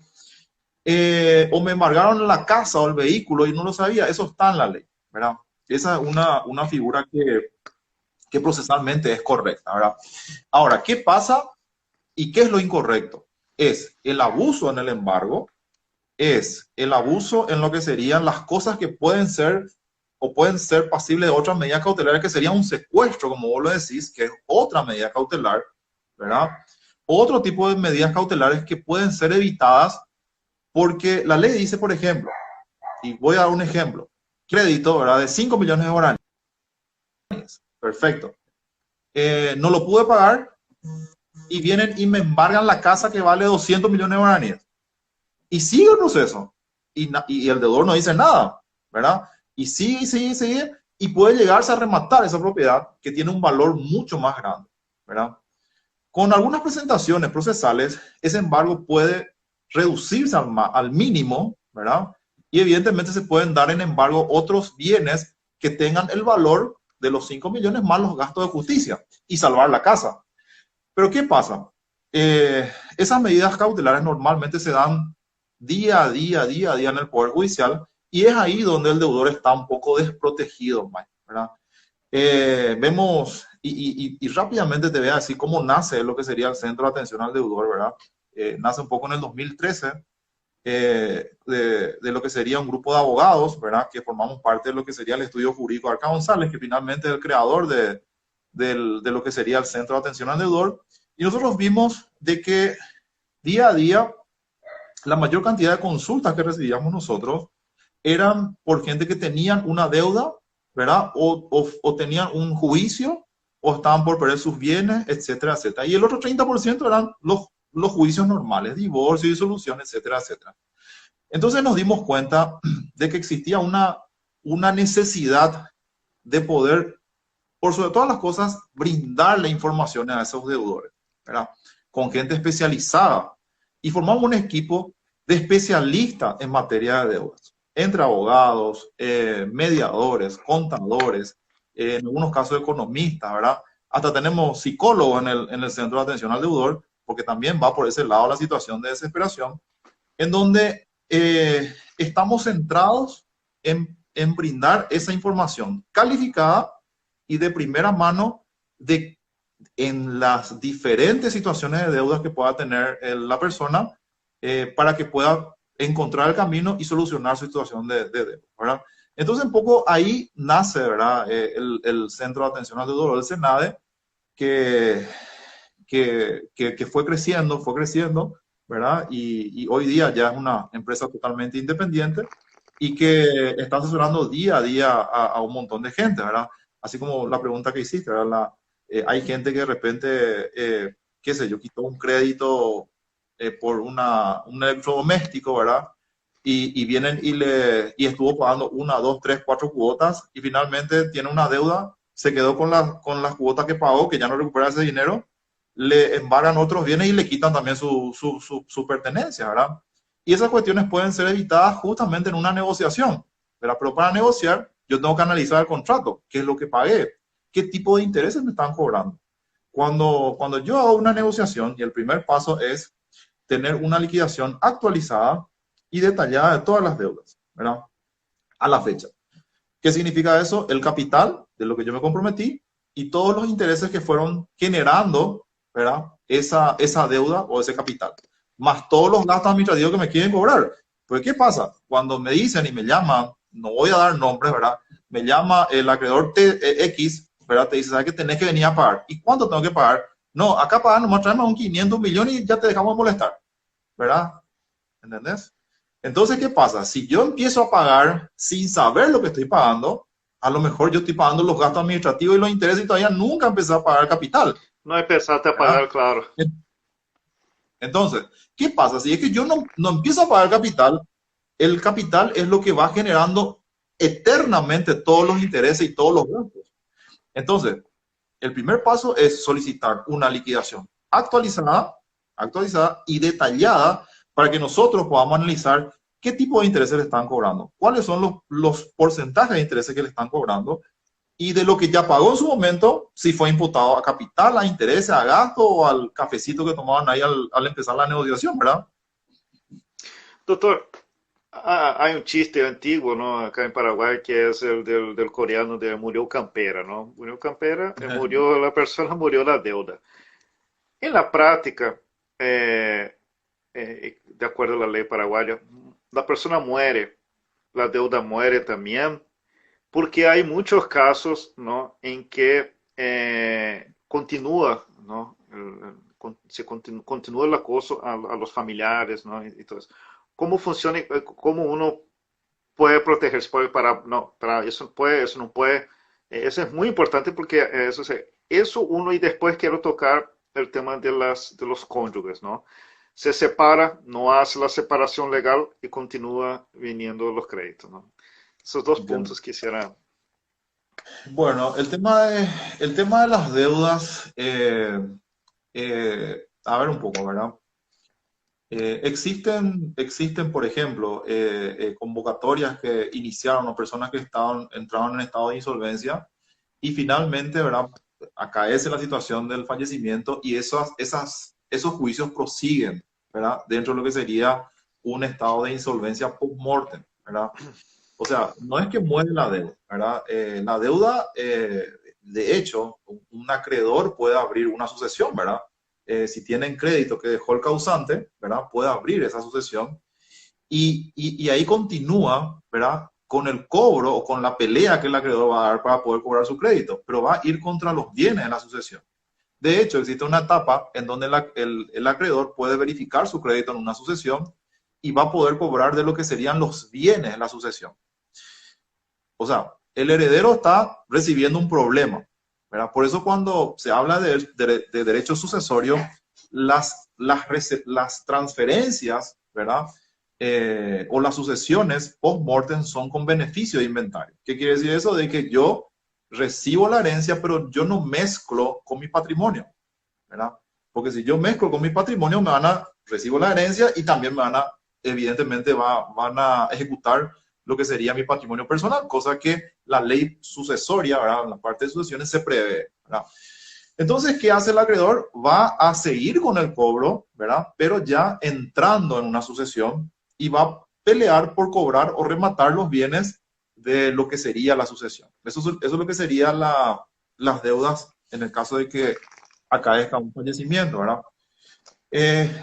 O me embargaron la casa o el vehículo y no lo sabía. Eso está en la ley, ¿verdad? Esa es una figura que procesalmente es correcta, ¿verdad? Ahora, ¿qué pasa y qué es lo incorrecto? Es el abuso en el embargo, es el abuso en lo que serían las cosas que pueden ser o pueden ser pasibles de otras medidas cautelares, que sería un secuestro, como vos lo decís, que es otra medida cautelar, ¿verdad? Otro tipo de medidas cautelares que pueden ser evitadas porque la ley dice, por ejemplo, y voy a dar un ejemplo, crédito, ¿verdad?, de 5 millones de guaraníes. Perfecto. No lo pude pagar y vienen y me embargan la casa que vale 200 millones de guaraníes. Y sigue el proceso. Y el deudor no dice nada, ¿verdad? Y sigue, y puede llegarse a rematar esa propiedad que tiene un valor mucho más grande, ¿verdad? Con algunas presentaciones procesales, ese embargo puede reducirse al mínimo, ¿verdad? Y evidentemente se pueden dar en embargo otros bienes que tengan el valor de los 5 millones más los gastos de justicia y salvar la casa. Pero ¿qué pasa? Esas medidas cautelares normalmente se dan día a día en el Poder Judicial, y es ahí donde el deudor está un poco desprotegido, ¿verdad? Vemos, y rápidamente te voy a decir cómo nace lo que sería el Centro de Atención al Deudor, ¿verdad? Nace un poco en el 2013, de lo que sería un grupo de abogados, ¿verdad?, que formamos parte de lo que sería el estudio jurídico de Arca González, que finalmente es el creador de lo que sería el Centro de Atención al Deudor. Y nosotros vimos de que día a día la mayor cantidad de consultas que recibíamos nosotros eran por gente que tenían una deuda, ¿verdad?, o tenían un juicio, o estaban por perder sus bienes, etcétera, etcétera. Y el otro 30% eran los juicios normales, divorcio, disolución, etcétera, etcétera. Entonces nos dimos cuenta de que existía una necesidad de poder, por sobre todas las cosas, brindarle información a esos deudores, ¿verdad?, con gente especializada. Y formamos un equipo de especialistas en materia de deudas, entre abogados, mediadores, contadores, en algunos casos economistas, ¿verdad? Hasta tenemos psicólogos en el Centro de Atención al Deudor, porque también va por ese lado la situación de desesperación, en donde estamos centrados en brindar esa información calificada y de primera mano en las diferentes situaciones de deudas que pueda tener la persona, para que pueda encontrar el camino y solucionar su situación de deuda, ¿verdad? Entonces, un poco ahí nace, ¿verdad?, el Centro de Atención al Deudor, el CENADE, que fue creciendo, ¿verdad? Y hoy día ya es una empresa totalmente independiente y que está asesorando día a día a un montón de gente, ¿verdad? Así como la pregunta que hiciste, ¿verdad? Hay gente que de repente, qué sé yo, quitó un crédito por un electrodoméstico, ¿verdad? Y vienen y estuvo pagando 1, 2, 3, 4 cuotas, y finalmente tiene una deuda, se quedó con las cuotas que pagó, que ya no recupera ese dinero, le embargan otros bienes y le quitan también su pertenencia, ¿verdad? Y esas cuestiones pueden ser evitadas justamente en una negociación, ¿verdad? Pero para negociar, yo tengo que analizar el contrato, qué es lo que pagué, qué tipo de intereses me están cobrando. Cuando yo hago una negociación, y el primer paso es tener una liquidación actualizada y detallada de todas las deudas, ¿verdad?, a la fecha. ¿Qué significa eso? El capital de lo que yo me comprometí y todos los intereses que fueron generando, ¿verdad?, esa deuda o ese capital, más todos los gastos administrativos que me quieren cobrar. Pues, ¿qué pasa? Cuando me dicen y me llaman, no voy a dar nombres, ¿verdad?, me llama el acreedor X, ¿verdad? Te dice, ¿sabes que tenés que venir a pagar? ¿Y cuánto tengo que pagar? No, acá pagar nomás traemos un 500 millones y ya te dejamos de molestar, ¿verdad? ¿Entendés? Entonces, ¿qué pasa? Si yo empiezo a pagar sin saber lo que estoy pagando, a lo mejor yo estoy pagando los gastos administrativos y los intereses y todavía nunca empecé a pagar capital, No empezaste a ¿verdad? pagar, claro. Entonces, ¿qué pasa? Si es que yo no empiezo a pagar capital, el capital es lo que va generando eternamente todos los intereses y todos los gastos. Entonces, el primer paso es solicitar una liquidación actualizada y detallada para que nosotros podamos analizar qué tipo de intereses le están cobrando, cuáles son los porcentajes de intereses que le están cobrando y de lo que ya pagó en su momento, si fue imputado a capital, a intereses, a gasto o al cafecito que tomaban ahí al empezar la negociación, ¿verdad? Doctor, hay un chiste antiguo, ¿no? Acá en Paraguay que es el del coreano de murió campera, ¿no? Murió campera, murió la persona, murió la deuda. En la práctica, de acuerdo a la ley paraguaya, la persona muere, la deuda muere también, porque hay muchos casos, ¿no? En que continúa, ¿no? Continúa el acoso a los familiares, ¿no? Y todo eso. ¿Cómo funciona, cómo uno puede protegerse? Puede para, no, para eso puede, eso no puede. Eso es muy importante porque eso uno, y después quiero tocar el tema de los cónyuges, ¿no? Se separa, no hace la separación legal y continúa viniendo los créditos, ¿no? Esos dos Entiendo. puntos quisiera. Bueno, el tema de las deudas, a ver un poco, ¿verdad? Existen, por ejemplo, convocatorias que iniciaron o personas que entraron en estado de insolvencia y finalmente, ¿verdad? Acaece la situación del fallecimiento y esos juicios prosiguen, ¿verdad? Dentro de lo que sería un estado de insolvencia post-mortem, ¿verdad? O sea, no es que muere la deuda, ¿verdad? La deuda, de hecho, un acreedor puede abrir una sucesión, ¿verdad? Si tienen crédito que dejó el causante, ¿verdad? Puede abrir esa sucesión y ahí continúa, ¿verdad? Con el cobro o con la pelea que el acreedor va a dar para poder cobrar su crédito, pero va a ir contra los bienes de la sucesión. De hecho, existe una etapa en donde el acreedor puede verificar su crédito en una sucesión y va a poder cobrar de lo que serían los bienes de la sucesión. O sea, el heredero está recibiendo un problema, ¿verdad? Por eso cuando se habla de derecho sucesorio, las transferencias, ¿verdad? O las sucesiones post-mortem son con beneficio de inventario. ¿Qué quiere decir eso? De que yo recibo la herencia, pero yo no mezclo con mi patrimonio, ¿verdad? Porque si yo mezclo con mi patrimonio, recibo la herencia y también evidentemente van a ejecutar lo que sería mi patrimonio personal, cosa que la ley sucesoria, ¿verdad? En la parte de sucesiones se prevé, ¿verdad? Entonces, ¿qué hace el acreedor? Va a seguir con el cobro, ¿verdad? Pero ya entrando en una sucesión y va a pelear por cobrar o rematar los bienes de lo que sería la sucesión. Eso es lo que serían las deudas en el caso de que acaezca un fallecimiento, ¿verdad?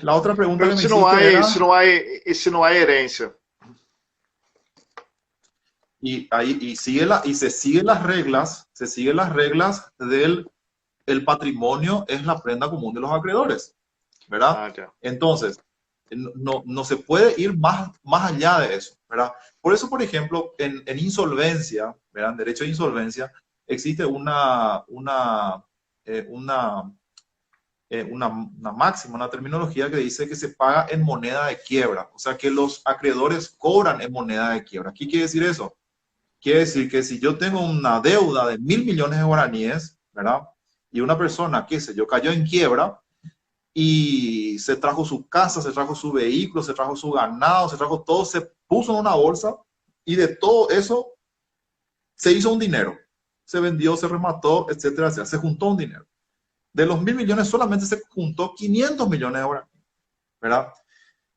La otra pregunta Pero que me hiciste era, se no hay herencia. y se siguen las reglas del el patrimonio es la prenda común de los acreedores, ¿verdad? Ah, ya. Entonces, no se puede ir más allá de eso, ¿verdad? Por eso, por ejemplo, en insolvencia, ¿verdad? En derecho de insolvencia, existe una máxima, una terminología que dice que se paga en moneda de quiebra, o sea que los acreedores cobran en moneda de quiebra. ¿Qué quiere decir eso? Quiere decir que si yo tengo una deuda de 1.000 millones de guaraníes, ¿verdad? Y una persona, qué sé yo, cayó en quiebra y se trajo su casa, se trajo su vehículo, se trajo su ganado, se trajo todo, se puso en una bolsa y de todo eso se hizo un dinero. Se vendió, se remató, etcétera, etcétera. Se juntó un dinero. De los 1.000 millones solamente se juntó 500 millones de guaraníes, ¿verdad?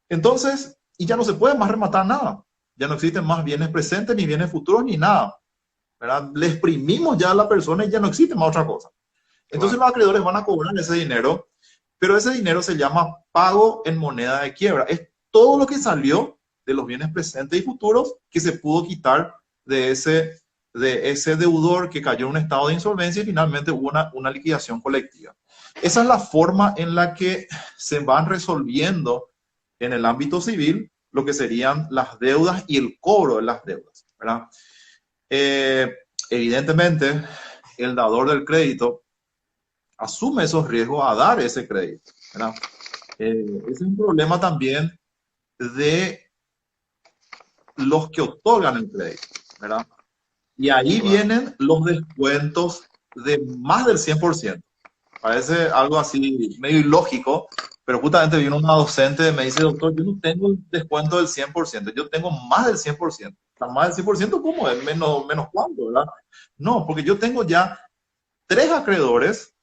Entonces, y ya no se puede más rematar nada. Ya no existen más bienes presentes, ni bienes futuros, ni nada, ¿verdad? Le exprimimos ya a la persona y ya no existe más otra cosa. Entonces Claro. los acreedores van a cobrar ese dinero, pero ese dinero se llama pago en moneda de quiebra. Es todo lo que salió de los bienes presentes y futuros que se pudo quitar de de ese deudor que cayó en un estado de insolvencia y finalmente hubo una liquidación colectiva. Esa es la forma en la que se van resolviendo en el ámbito civil lo que serían las deudas y el cobro de las deudas, ¿verdad? Evidentemente, el dador del crédito asume esos riesgos a dar ese crédito, ¿verdad? Ese es un problema también de los que otorgan el crédito, ¿verdad? Y ahí vienen los descuentos de más del 100%. Parece algo así medio ilógico, pero justamente vino una docente y me dice, doctor, yo no tengo el descuento del 100%, yo tengo más del 100%. Más del 100%, ¿cómo es? Menos cuánto, ¿verdad? No, porque yo tengo ya 3 acreedores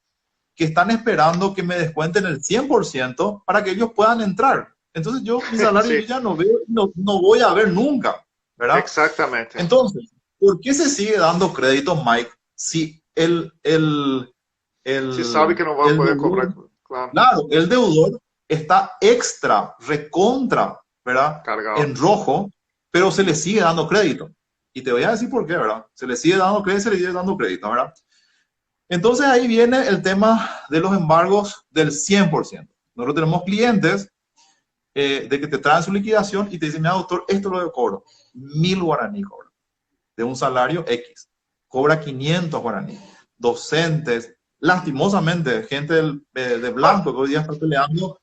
que están esperando que me descuenten el 100% para que ellos puedan entrar. Entonces yo, mi salario Sí, yo ya no veo, no voy a ver nunca, ¿verdad? exactamente. Entonces, ¿por qué se sigue dando crédito, Mike, si Si sabe que no va a el poder deudor, cobrar, claro, claro, el deudor está extra, recontra, ¿verdad? cargado. En rojo, pero se le sigue dando crédito. Y te voy a decir por qué, ¿verdad? Se le sigue dando crédito, se le sigue dando crédito, ¿verdad? Entonces ahí viene el tema de los embargos del 100%. Nosotros tenemos clientes de que te traen su liquidación y te dicen, mira, doctor, esto lo cobro. 1000 guaraní cobra. De un salario X. Cobra 500 guaraní. Docentes, lastimosamente, gente de Bueno, blanco que hoy día está peleando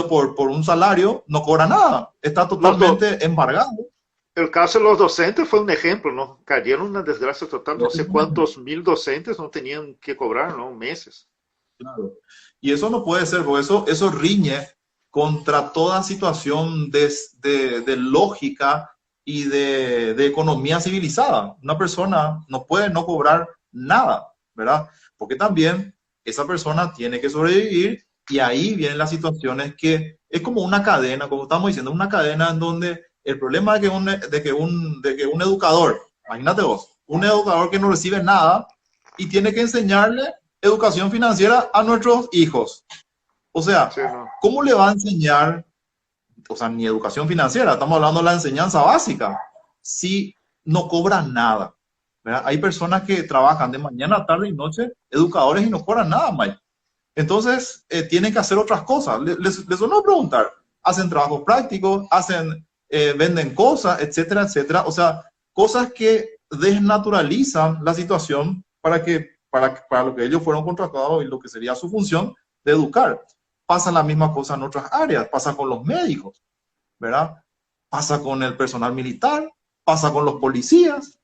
por un salario, no cobra nada. Está totalmente embargado. el caso de los docentes fue un ejemplo, ¿no? Cayeron en una desgracia total. No sé cuántos mil docentes no tenían que cobrar, ¿no? Meses. Claro. Y eso no puede ser, porque eso riñe contra toda situación de lógica y de economía civilizada. Una persona no puede no cobrar nada, ¿verdad? Porque también esa persona tiene que sobrevivir y ahí vienen las situaciones que es como una cadena, como estamos diciendo, una cadena en donde el problema de que un educador, imagínate vos, un educador que no recibe nada y tiene que enseñarle educación financiera a nuestros hijos. O sea, Sí, no. ¿cómo le va a enseñar? O sea, ni educación financiera, estamos hablando de la enseñanza básica, si no cobran nada, ¿verdad? Hay personas que trabajan de mañana, tarde y noche, educadores, y no cobran nada, Mike. Entonces, tienen que hacer otras cosas. Les suelo preguntar, hacen trabajos prácticos, venden cosas, etcétera, etcétera. O sea, cosas que desnaturalizan la situación para lo que ellos fueron contratados y lo que sería su función de educar. Pasa la misma cosa en otras áreas, pasa con los médicos, ¿verdad? Pasa con el personal militar, pasa con los policías,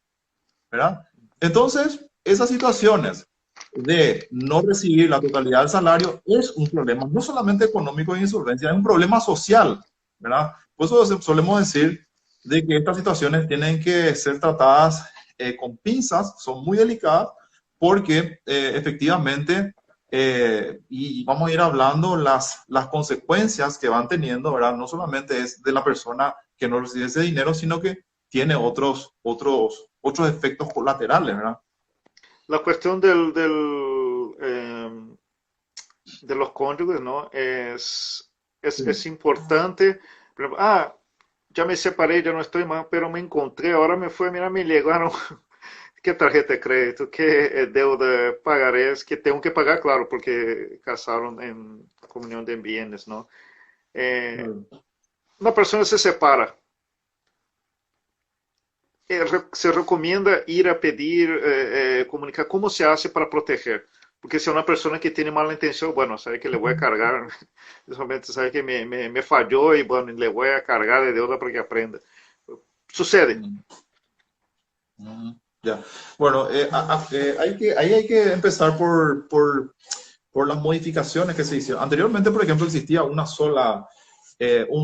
¿verdad? Entonces, esas situaciones de no recibir la totalidad del salario es un problema, no solamente económico de insolvencia, es un problema social, ¿verdad? Por eso solemos decir de que estas situaciones tienen que ser tratadas con pinzas, son muy delicadas, porque efectivamente, y vamos a ir hablando las consecuencias que van teniendo, ¿verdad? No solamente es de la persona que no recibe ese dinero, sino que tiene otros efectos colaterales, ¿verdad? La cuestión de los cónyuges, ¿no? Es importante. Por ejemplo, ya me separé, ya no estoy más, pero me encontré, ahora me fue, mira, me llegaron qué tarjeta de crédito, qué deuda, pagarés, que tengo que pagar, claro, porque casaron en comunión de bienes, ¿no? Eh, Claro. una persona se separa, se recomienda ir a pedir, comunicar cómo se hace para proteger. Porque si es una persona que tiene mala intención, bueno, sabe que le voy a cargar, solamente sabe que me falló y bueno, le voy a cargar de deuda para que aprenda. Sucede. Mm, ya. Bueno, ahí hay que empezar por las modificaciones que se hicieron. Anteriormente, por ejemplo, existía un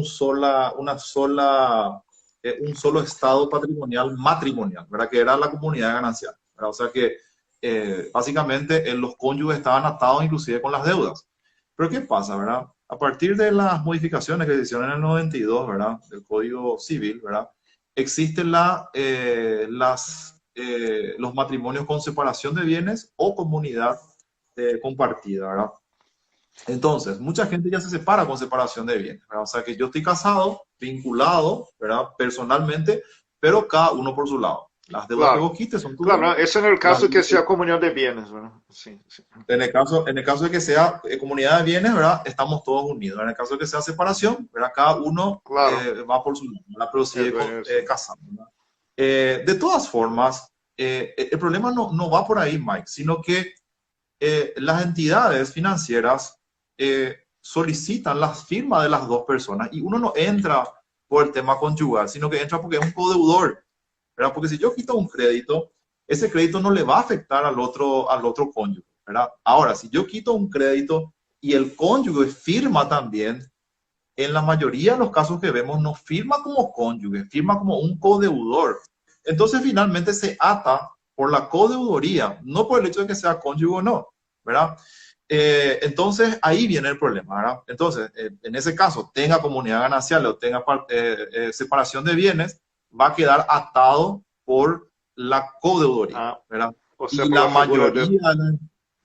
solo estado patrimonial matrimonial, ¿verdad? Que era la comunidad ganancial, ¿verdad? O sea que básicamente los cónyuges estaban atados inclusive con las deudas. Pero ¿qué pasa, verdad? A partir de las modificaciones que se hicieron en el 92, ¿verdad? Del Código Civil, ¿verdad? Existen los matrimonios con separación de bienes o comunidad compartida, ¿verdad? Entonces, mucha gente ya se separa con separación de bienes, ¿verdad? O sea que yo estoy casado, vinculado, ¿verdad? Personalmente, pero cada uno por su lado. Las deudas que Claro, vos quites son tus claro, ¿no? deudas. Eso en el Las caso que sea comunión de bienes, ¿verdad? Sí, sí. en el caso de que sea comunidad de bienes, ¿verdad? Estamos todos unidos. En el caso de que sea separación, ¿verdad? Cada uno Claro, va por su lado, ¿verdad? Pero el sigue dueño de eso. casado, ¿verdad? De todas formas, el problema no va por ahí, Mike, sino que las entidades financieras solicitan las firmas de las dos personas y uno no entra por el tema conyugal, sino que entra porque es un codeudor, ¿verdad? Porque si yo quito un crédito, ese crédito no le va a afectar al otro cónyuge, ¿verdad? Ahora, si yo quito un crédito y el cónyuge firma también, en la mayoría de los casos que vemos no firma como cónyuge, firma como un codeudor. Entonces finalmente se ata por la codeudoría, no por el hecho de que sea cónyuge o no, ¿verdad? Entonces ahí viene el problema, ¿verdad? Entonces, en ese caso, tenga comunidad ganancial o tenga separación de bienes, va a quedar atado por la codeudoría, Ah, ¿verdad? o sea, Y por la figura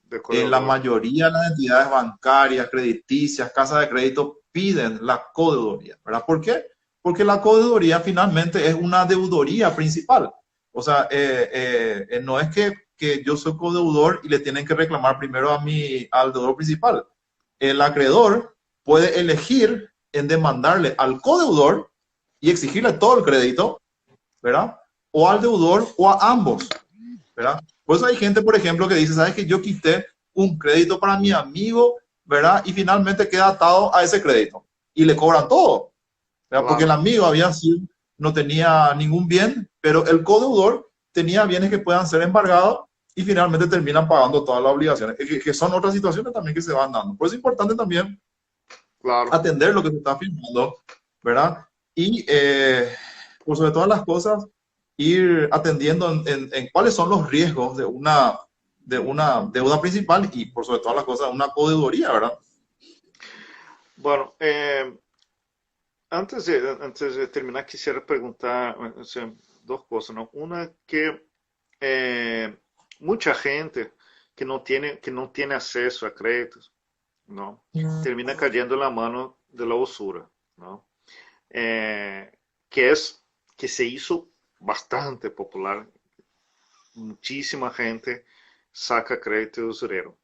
de la corredor. mayoría de las entidades bancarias, crediticias, casas de crédito piden la codeudoría, ¿verdad? ¿Por qué? Porque la codeudoría finalmente es una deudoría principal. O sea, no es que yo soy codeudor y le tienen que reclamar primero al deudor principal. El acreedor puede elegir en demandarle al codeudor y exigirle todo el crédito, ¿verdad? O al deudor o a ambos, ¿verdad? Por eso hay gente, por ejemplo, que dice, ¿sabes que yo quité un crédito para mi amigo, ¿verdad? Y finalmente queda atado a ese crédito y le cobran todo, ¿verdad? Porque el Claro, amigo había sido, no tenía ningún bien, pero el codeudor tenía bienes que puedan ser embargados y finalmente terminan pagando todas las obligaciones, que son otras situaciones también que se van dando. Por eso es importante también claro. atender lo que se está firmando, ¿verdad? Y por sobre todas las cosas, ir atendiendo en cuáles son los riesgos de una deuda principal y por sobre todas las cosas una codeudоría, ¿verdad? Bueno, antes de terminar, quisiera preguntar, o sea, dos cosas, ¿no? Una que eh, mucha gente que no tiene acceso a créditos, ¿no? Termina cayendo en la mano de la usura, ¿no? Eh, que es, que se hizo bastante popular. Muchísima gente saca crédito de usurero.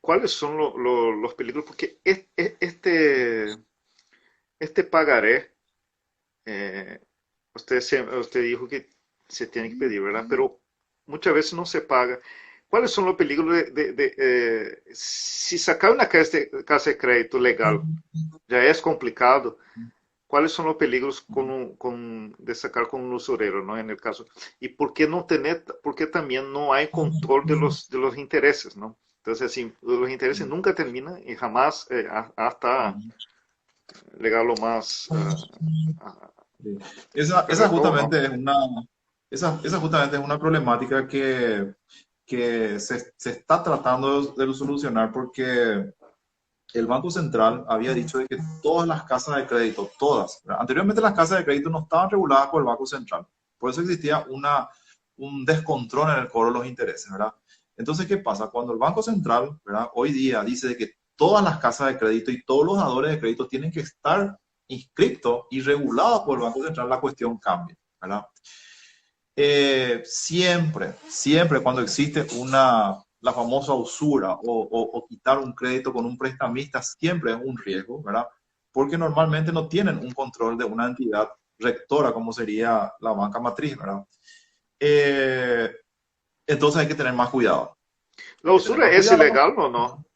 ¿Cuáles son los peligros? Porque este pagaré, eh, usted dijo que se tiene que pedir, ¿verdad? Pero muchas veces no se paga. ¿Cuáles son los peligros si sacar una casa de crédito legal ya es complicado? ¿Cuáles son los peligros de sacar con un usurero, ¿no? En el caso. ¿Y por qué no tener, por qué también no hay control de los intereses, ¿no? Entonces, así, los intereses nunca terminan y jamás hasta llegar a lo más, Sí. a Esa perder todo, ¿no? justamente es esa justamente es una problemática que se está tratando de solucionar porque el Banco Central había dicho de que todas las casas de crédito, todas, ¿verdad? Anteriormente las casas de crédito no estaban reguladas por el Banco Central, por eso existía un descontrol en el cobro de los intereses, ¿verdad? Entonces, ¿qué pasa? Cuando el Banco Central, ¿verdad? Hoy día dice de que todas las casas de crédito y todos los dadores de crédito tienen que estar inscritos y regulados por el Banco Central, la cuestión cambia, ¿verdad? Siempre cuando existe la famosa usura o quitar un crédito con un prestamista, siempre es un riesgo, ¿verdad? Porque normalmente no tienen un control de una entidad rectora como sería la banca matriz, ¿verdad? Eh, entonces hay que tener más cuidado. ¿La Hay que tener usura más es cuidado. ilegal o no?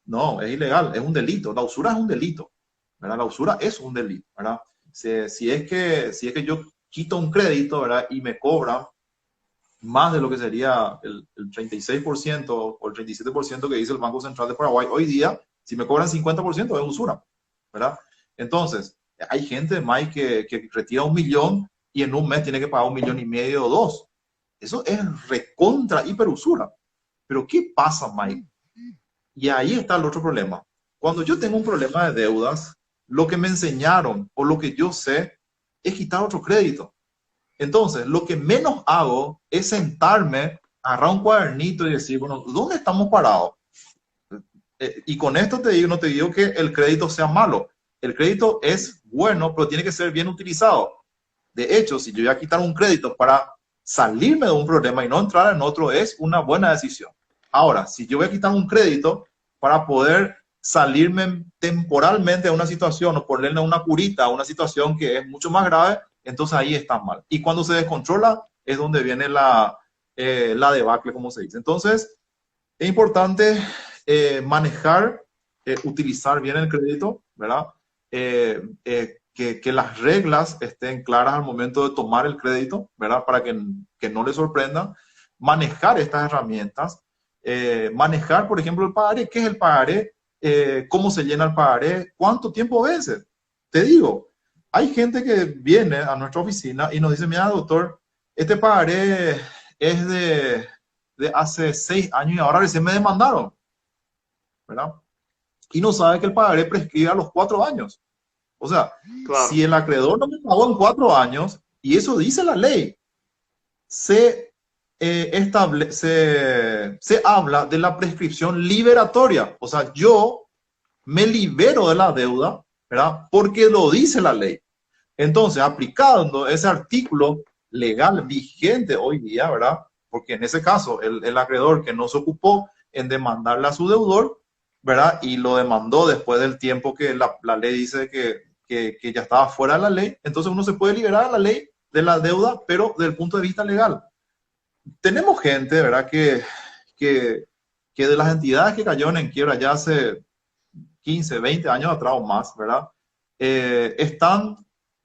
No, es ilegal, es un delito. La usura es un delito, ¿verdad? La usura es un delito, ¿verdad? Si es que yo quito un crédito, ¿verdad? Y me cobran más de lo que sería el 36% o el 37% que dice el Banco Central de Paraguay. Hoy día, si me cobran 50% es usura, ¿verdad? Entonces, hay gente, Mike, que retira 1 millón y en un mes tiene que pagar 1,5 millones o dos. Eso es recontra hiperusura. Pero ¿qué pasa, Mike? Y ahí está el otro problema. Cuando yo tengo un problema de deudas, lo que me enseñaron o lo que yo sé es quitar otro crédito. Entonces, lo que menos hago es sentarme, agarrar un cuadernito y decir, bueno, ¿dónde estamos parados? Y con esto te digo, no te digo que el crédito sea malo. El crédito es bueno, pero tiene que ser bien utilizado. De hecho, si yo voy a quitar un crédito para salirme de un problema y no entrar en otro, es una buena decisión. Ahora, si yo voy a quitar un crédito para poder salirme temporalmente de una situación o ponerle una curita a una situación que es mucho más grave, entonces ahí está mal. Y cuando se descontrola es donde viene la debacle, como se dice. Entonces, es importante manejar, utilizar bien el crédito, ¿verdad? Que las reglas estén claras al momento de tomar el crédito, ¿verdad? Para que no le sorprendan. Manejar estas herramientas. Manejar, por ejemplo, el pagaré. ¿Qué es el pagaré? ¿Cómo se llena el pagaré? ¿Cuánto tiempo vence? Te digo, hay gente que viene a nuestra oficina y nos dice, mira, doctor, este pagaré es de hace 6 años y ahora recién me demandaron, ¿verdad? Y no sabe que el pagaré prescribe a los 4 años. O sea, Claro. si el acreedor no me pagó en 4 años, y eso dice la ley, se habla de la prescripción liberatoria. O sea, yo me libero de la deuda, ¿verdad? Porque lo dice la ley. Entonces, aplicando ese artículo legal vigente hoy día, ¿verdad? Porque en ese caso, el acreedor que no se ocupó en demandarle a su deudor, ¿verdad? Y lo demandó después del tiempo que la ley dice que ya estaba fuera de la ley, entonces uno se puede liberar de la ley de la deuda, pero desde el punto de vista legal. Tenemos gente, ¿verdad? Que de las entidades que cayeron en quiebra ya hace 15, 20 años atrás o más, ¿verdad? Están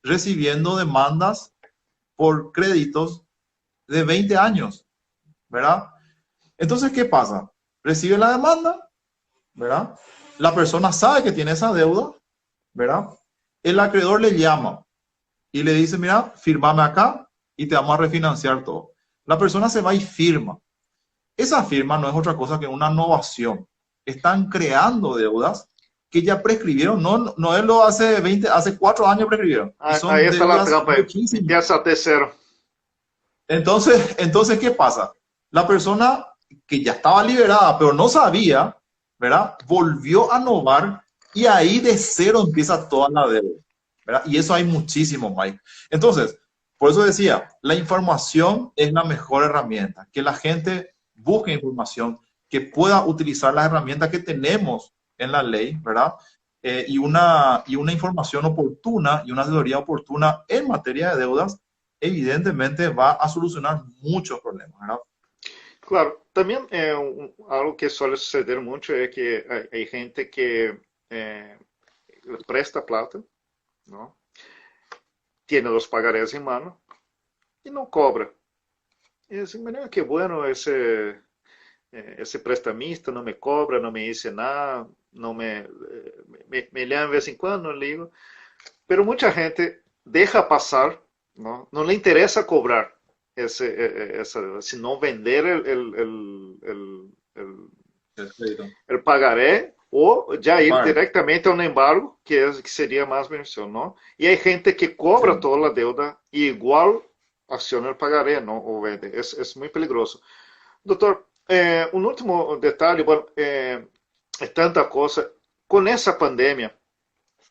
recibiendo demandas por créditos de 20 años, ¿verdad? Entonces, ¿qué pasa? Recibe la demanda, ¿verdad? La persona sabe que tiene esa deuda, ¿verdad? El acreedor le llama y le dice, mira, firmame acá y te vamos a refinanciar todo. La persona se va y firma. Esa firma no es otra cosa que una novación. Están creando deudas que ya prescribieron, no es lo hace 4 años prescribieron. Y Ahí son está la deudas trampa. muchísimas. Empieza de cero. Entonces, ¿qué pasa? La persona que ya estaba liberada, pero no sabía, ¿verdad? Volvió a novar y ahí de cero empieza toda la deuda, ¿verdad? Y eso hay muchísimo, Mike. Entonces, por eso decía, la información es la mejor herramienta. Que la gente busque información, que pueda utilizar las herramientas que tenemos en la ley, ¿verdad? Y una información oportuna y una asesoría oportuna en materia de deudas evidentemente va a solucionar muchos problemas, ¿verdad? Claro, también algo que suele suceder mucho es que hay gente que le presta plata, ¿no? Tiene los pagarés en mano y no cobra. Y dice, mira, qué bueno ese prestamista, no me cobra, no me dice nada, no me llama de vez en cuando, no le digo. Pero mucha gente deja pasar, ¿no? No le interesa cobrar sino vender Perfecto. el pagaré o ya ir Vale, directamente a un embargo, que sería más beneficioso, ¿no? Y hay gente que cobra sí. toda la deuda y igual acciona el pagaré, ¿no? O vende. Es muy peligroso. Doctor, un último detalle, bueno, es tanta cosa. Con esa pandemia,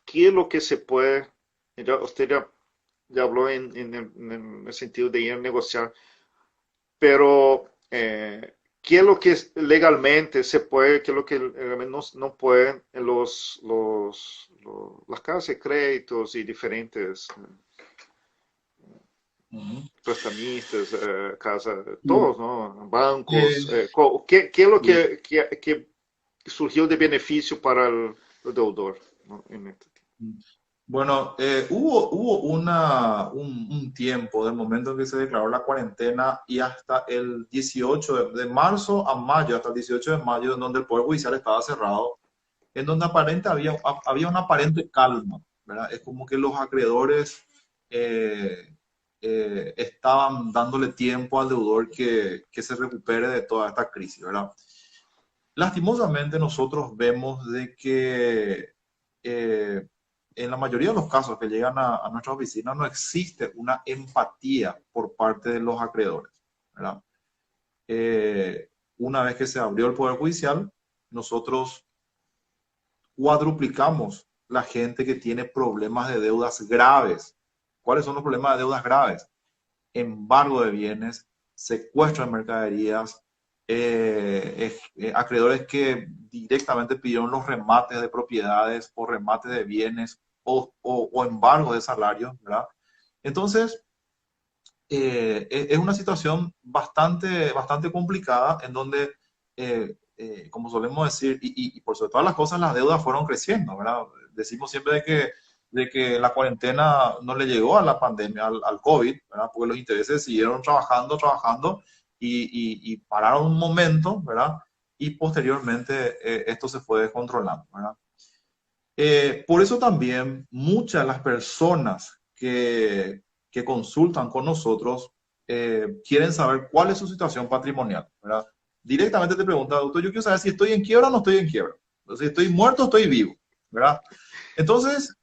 ¿qué es lo que se puede, usted ya habló en el sentido de ir a negociar, pero ¿qué es lo que legalmente se puede, qué es lo que legalmente no pueden las casas de créditos y diferentes Ujú. prestamistas, casas, Sí. todos, ¿no? Bancos, Eh, ¿qué es lo sí. que surgió de beneficio para el deudor, ¿no? En este tiempo? Bueno, hubo un tiempo del momento en que se declaró la cuarentena y hasta el 18 de marzo a mayo, hasta el 18 de mayo, en donde el Poder Judicial estaba cerrado, en donde había una aparente calma, ¿verdad? Es como que los acreedores eh, estaban dándole tiempo al deudor que se recupere de toda esta crisis, ¿verdad? Lastimosamente nosotros vemos de que eh, en la mayoría de los casos que llegan a nuestra oficina no existe una empatía por parte de los acreedores, ¿verdad? Una vez que se abrió el Poder Judicial, nosotros cuadruplicamos la gente que tiene problemas de deudas graves, ¿Cuáles son los problemas de deudas graves? Embargo de bienes, secuestro de mercaderías, acreedores que directamente pidieron los remates de propiedades o remates de bienes o embargo de salarios, ¿verdad? Entonces, es una situación bastante complicada en donde, como solemos decir, y por sobre todas las cosas, las deudas fueron creciendo, ¿verdad? Decimos siempre de que la cuarentena no le llegó a la pandemia, al COVID, ¿verdad? Porque los intereses siguieron trabajando y pararon un momento, ¿verdad? Y posteriormente esto se fue descontrolando, ¿verdad? Por eso también muchas de las personas que consultan con nosotros quieren saber cuál es su situación patrimonial, ¿verdad? Directamente te preguntan, doctor, yo quiero saber si estoy en quiebra o no estoy en quiebra, si estoy muerto o estoy vivo, ¿verdad? Entonces,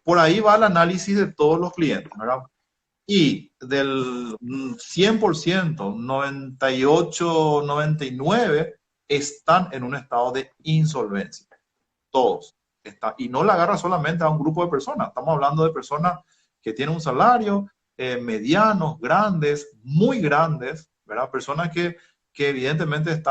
por ahí va el análisis de todos los clientes, ¿verdad? Y del 100%, 98, 99 están en un estado de insolvencia. Todos. Y no la agarra solamente a un grupo de personas. Estamos hablando de personas que tienen un salario, medianos, grandes, muy grandes, ¿verdad? Personas que evidentemente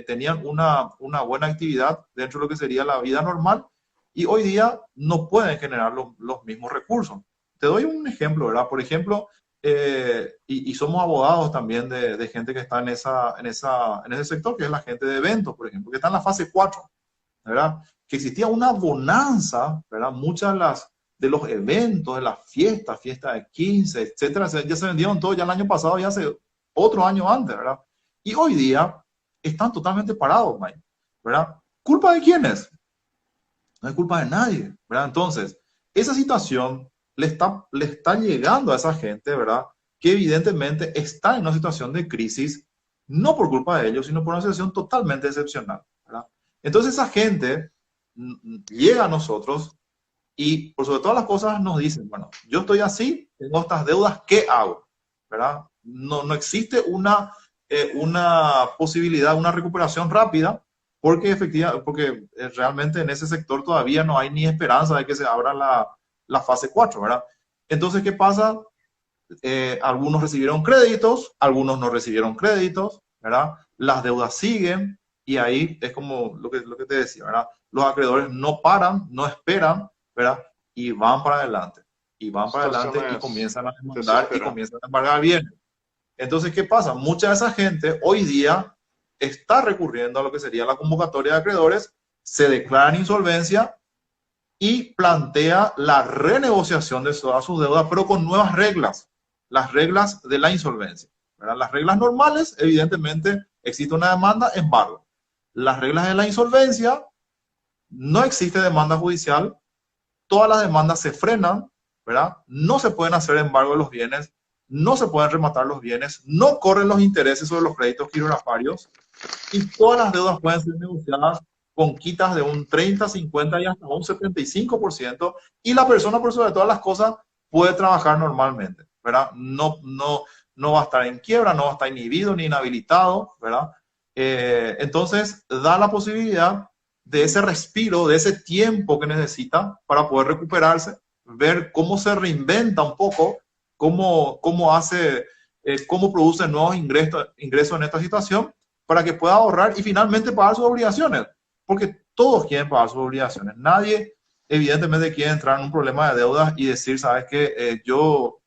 tenían una buena actividad dentro de lo que sería la vida normal y hoy día no pueden generar los mismos recursos. Te doy un ejemplo, ¿verdad? Por ejemplo, y somos abogados también de gente que está en ese sector, que es la gente de eventos, por ejemplo, que está en la fase 4, ¿verdad? Que existía una bonanza, ¿verdad? Muchas de los eventos, de las fiestas de 15, etcétera, ya se vendieron todo ya el año pasado y hace otro año antes, ¿verdad? Y hoy día están totalmente parados, Mike, ¿verdad? ¿Culpa de quién es? No es culpa de nadie, ¿verdad? Entonces, esa situación le está llegando a esa gente, ¿verdad? Que evidentemente está en una situación de crisis, no por culpa de ellos, sino por una situación totalmente excepcional, ¿verdad? Entonces esa gente llega a nosotros y por sobre todas las cosas nos dicen, bueno, yo estoy así, tengo estas deudas, ¿qué hago? ¿Verdad? No existe una posibilidad, una recuperación rápida, porque efectivamente, porque realmente en ese sector todavía no hay ni esperanza de que se abra la fase 4, ¿verdad? Entonces, ¿qué pasa? Algunos recibieron créditos, algunos no recibieron créditos, ¿verdad? Las deudas siguen y ahí es como lo que te decía, ¿verdad? Los acreedores no paran, no esperan, ¿verdad? Y van para adelante, y van para adelante y Situaciones comienzan a demandar y desesperantes. comienzan a embargar bienes. Entonces, ¿qué pasa? Mucha de esa gente hoy día está recurriendo a lo que sería la convocatoria de acreedores, se declara en insolvencia y plantea la renegociación de todas sus deudas, pero con nuevas reglas, las reglas de la insolvencia, ¿verdad? Las reglas normales, evidentemente, existe una demanda, embargo. Las reglas de la insolvencia, no existe demanda judicial, todas las demandas se frenan, ¿verdad? No se pueden hacer embargo de los bienes, no se pueden rematar los bienes, no corren los intereses sobre los créditos quirografarios y todas las deudas pueden ser negociadas con quitas de un 30, 50 y hasta un 75%, y la persona por sobre todas las cosas puede trabajar normalmente, ¿verdad? No va a estar en quiebra, no va a estar inhibido ni inhabilitado, ¿verdad? Entonces da la posibilidad de ese respiro, de ese tiempo que necesita para poder recuperarse, ver cómo se reinventa un poco, cómo hace, cómo produce nuevos ingresos en esta situación para que pueda ahorrar y finalmente pagar sus obligaciones, porque todos quieren pagar sus obligaciones. Nadie, evidentemente, quiere entrar en un problema de deudas y decir, sabes que yo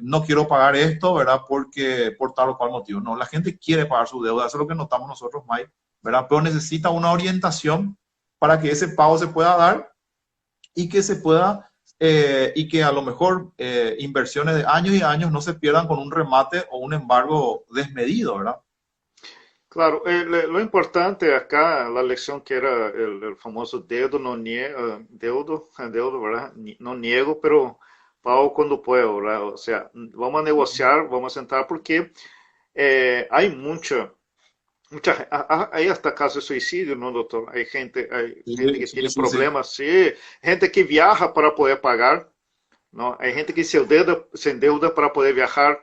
no quiero pagar esto, ¿verdad? Porque por tal o cual motivo. No, la gente quiere pagar su deuda, eso es lo que notamos nosotros, Mike, ¿verdad? Pero necesita una orientación para que ese pago se pueda dar y que se pueda, y que a lo mejor inversiones de años y años no se pierdan con un remate o un embargo desmedido, ¿verdad? Claro, lo importante acá, la lección que era el famoso dedo no niego, deudo, ¿verdad? No niego, pero pago cuando puedo, ¿verdad? O sea, vamos a negociar, vamos a sentar porque hay hay hasta casos de suicidio, ¿no, doctor? Hay gente Sí, que sí, tiene sí, sí. problemas, sí, gente que viaja para poder pagar, ¿no? Hay gente que se endeuda para poder viajar,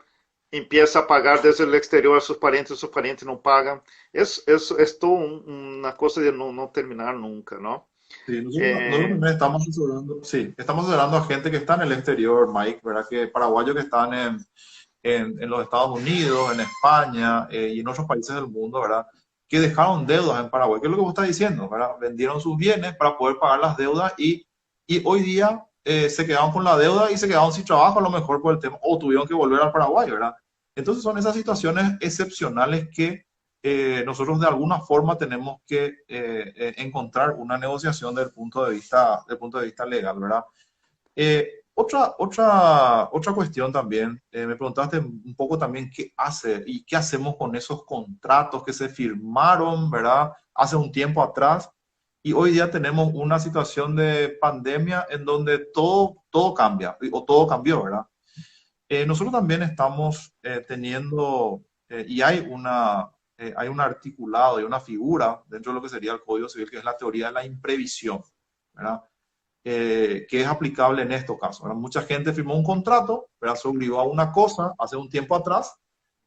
empieza a pagar desde el exterior a sus parientes no pagan. Es todo una cosa de no terminar nunca, ¿no? Sí, nosotros Eh, también estamos asesorando, sí, estamos asesorando a gente que está en el exterior, Mike, ¿verdad? Que paraguayos que están en los Estados Unidos, en España y en otros países del mundo, ¿verdad? Que dejaron deudas en Paraguay. ¿Qué es lo que vos estás diciendo, ¿verdad? Vendieron sus bienes para poder pagar las deudas y hoy día se quedaron con la deuda y se quedaron sin trabajo a lo mejor por el tema, o tuvieron que volver al Paraguay, ¿verdad? Entonces son esas situaciones excepcionales que nosotros de alguna forma tenemos que encontrar una negociación del punto de vista legal, ¿verdad? Otra cuestión también, me preguntaste un poco también qué hace y qué hacemos con esos contratos que se firmaron, ¿verdad? Hace un tiempo atrás y hoy día tenemos una situación de pandemia en donde todo cambia o todo cambió, ¿verdad? Nosotros también estamos teniendo, y hay un articulado y una figura dentro de lo que sería el Código Civil, que es la teoría de la imprevisión, ¿verdad? Que es aplicable en estos casos, ¿verdad? Mucha gente firmó un contrato, ¿verdad? Se obligó a una cosa hace un tiempo atrás,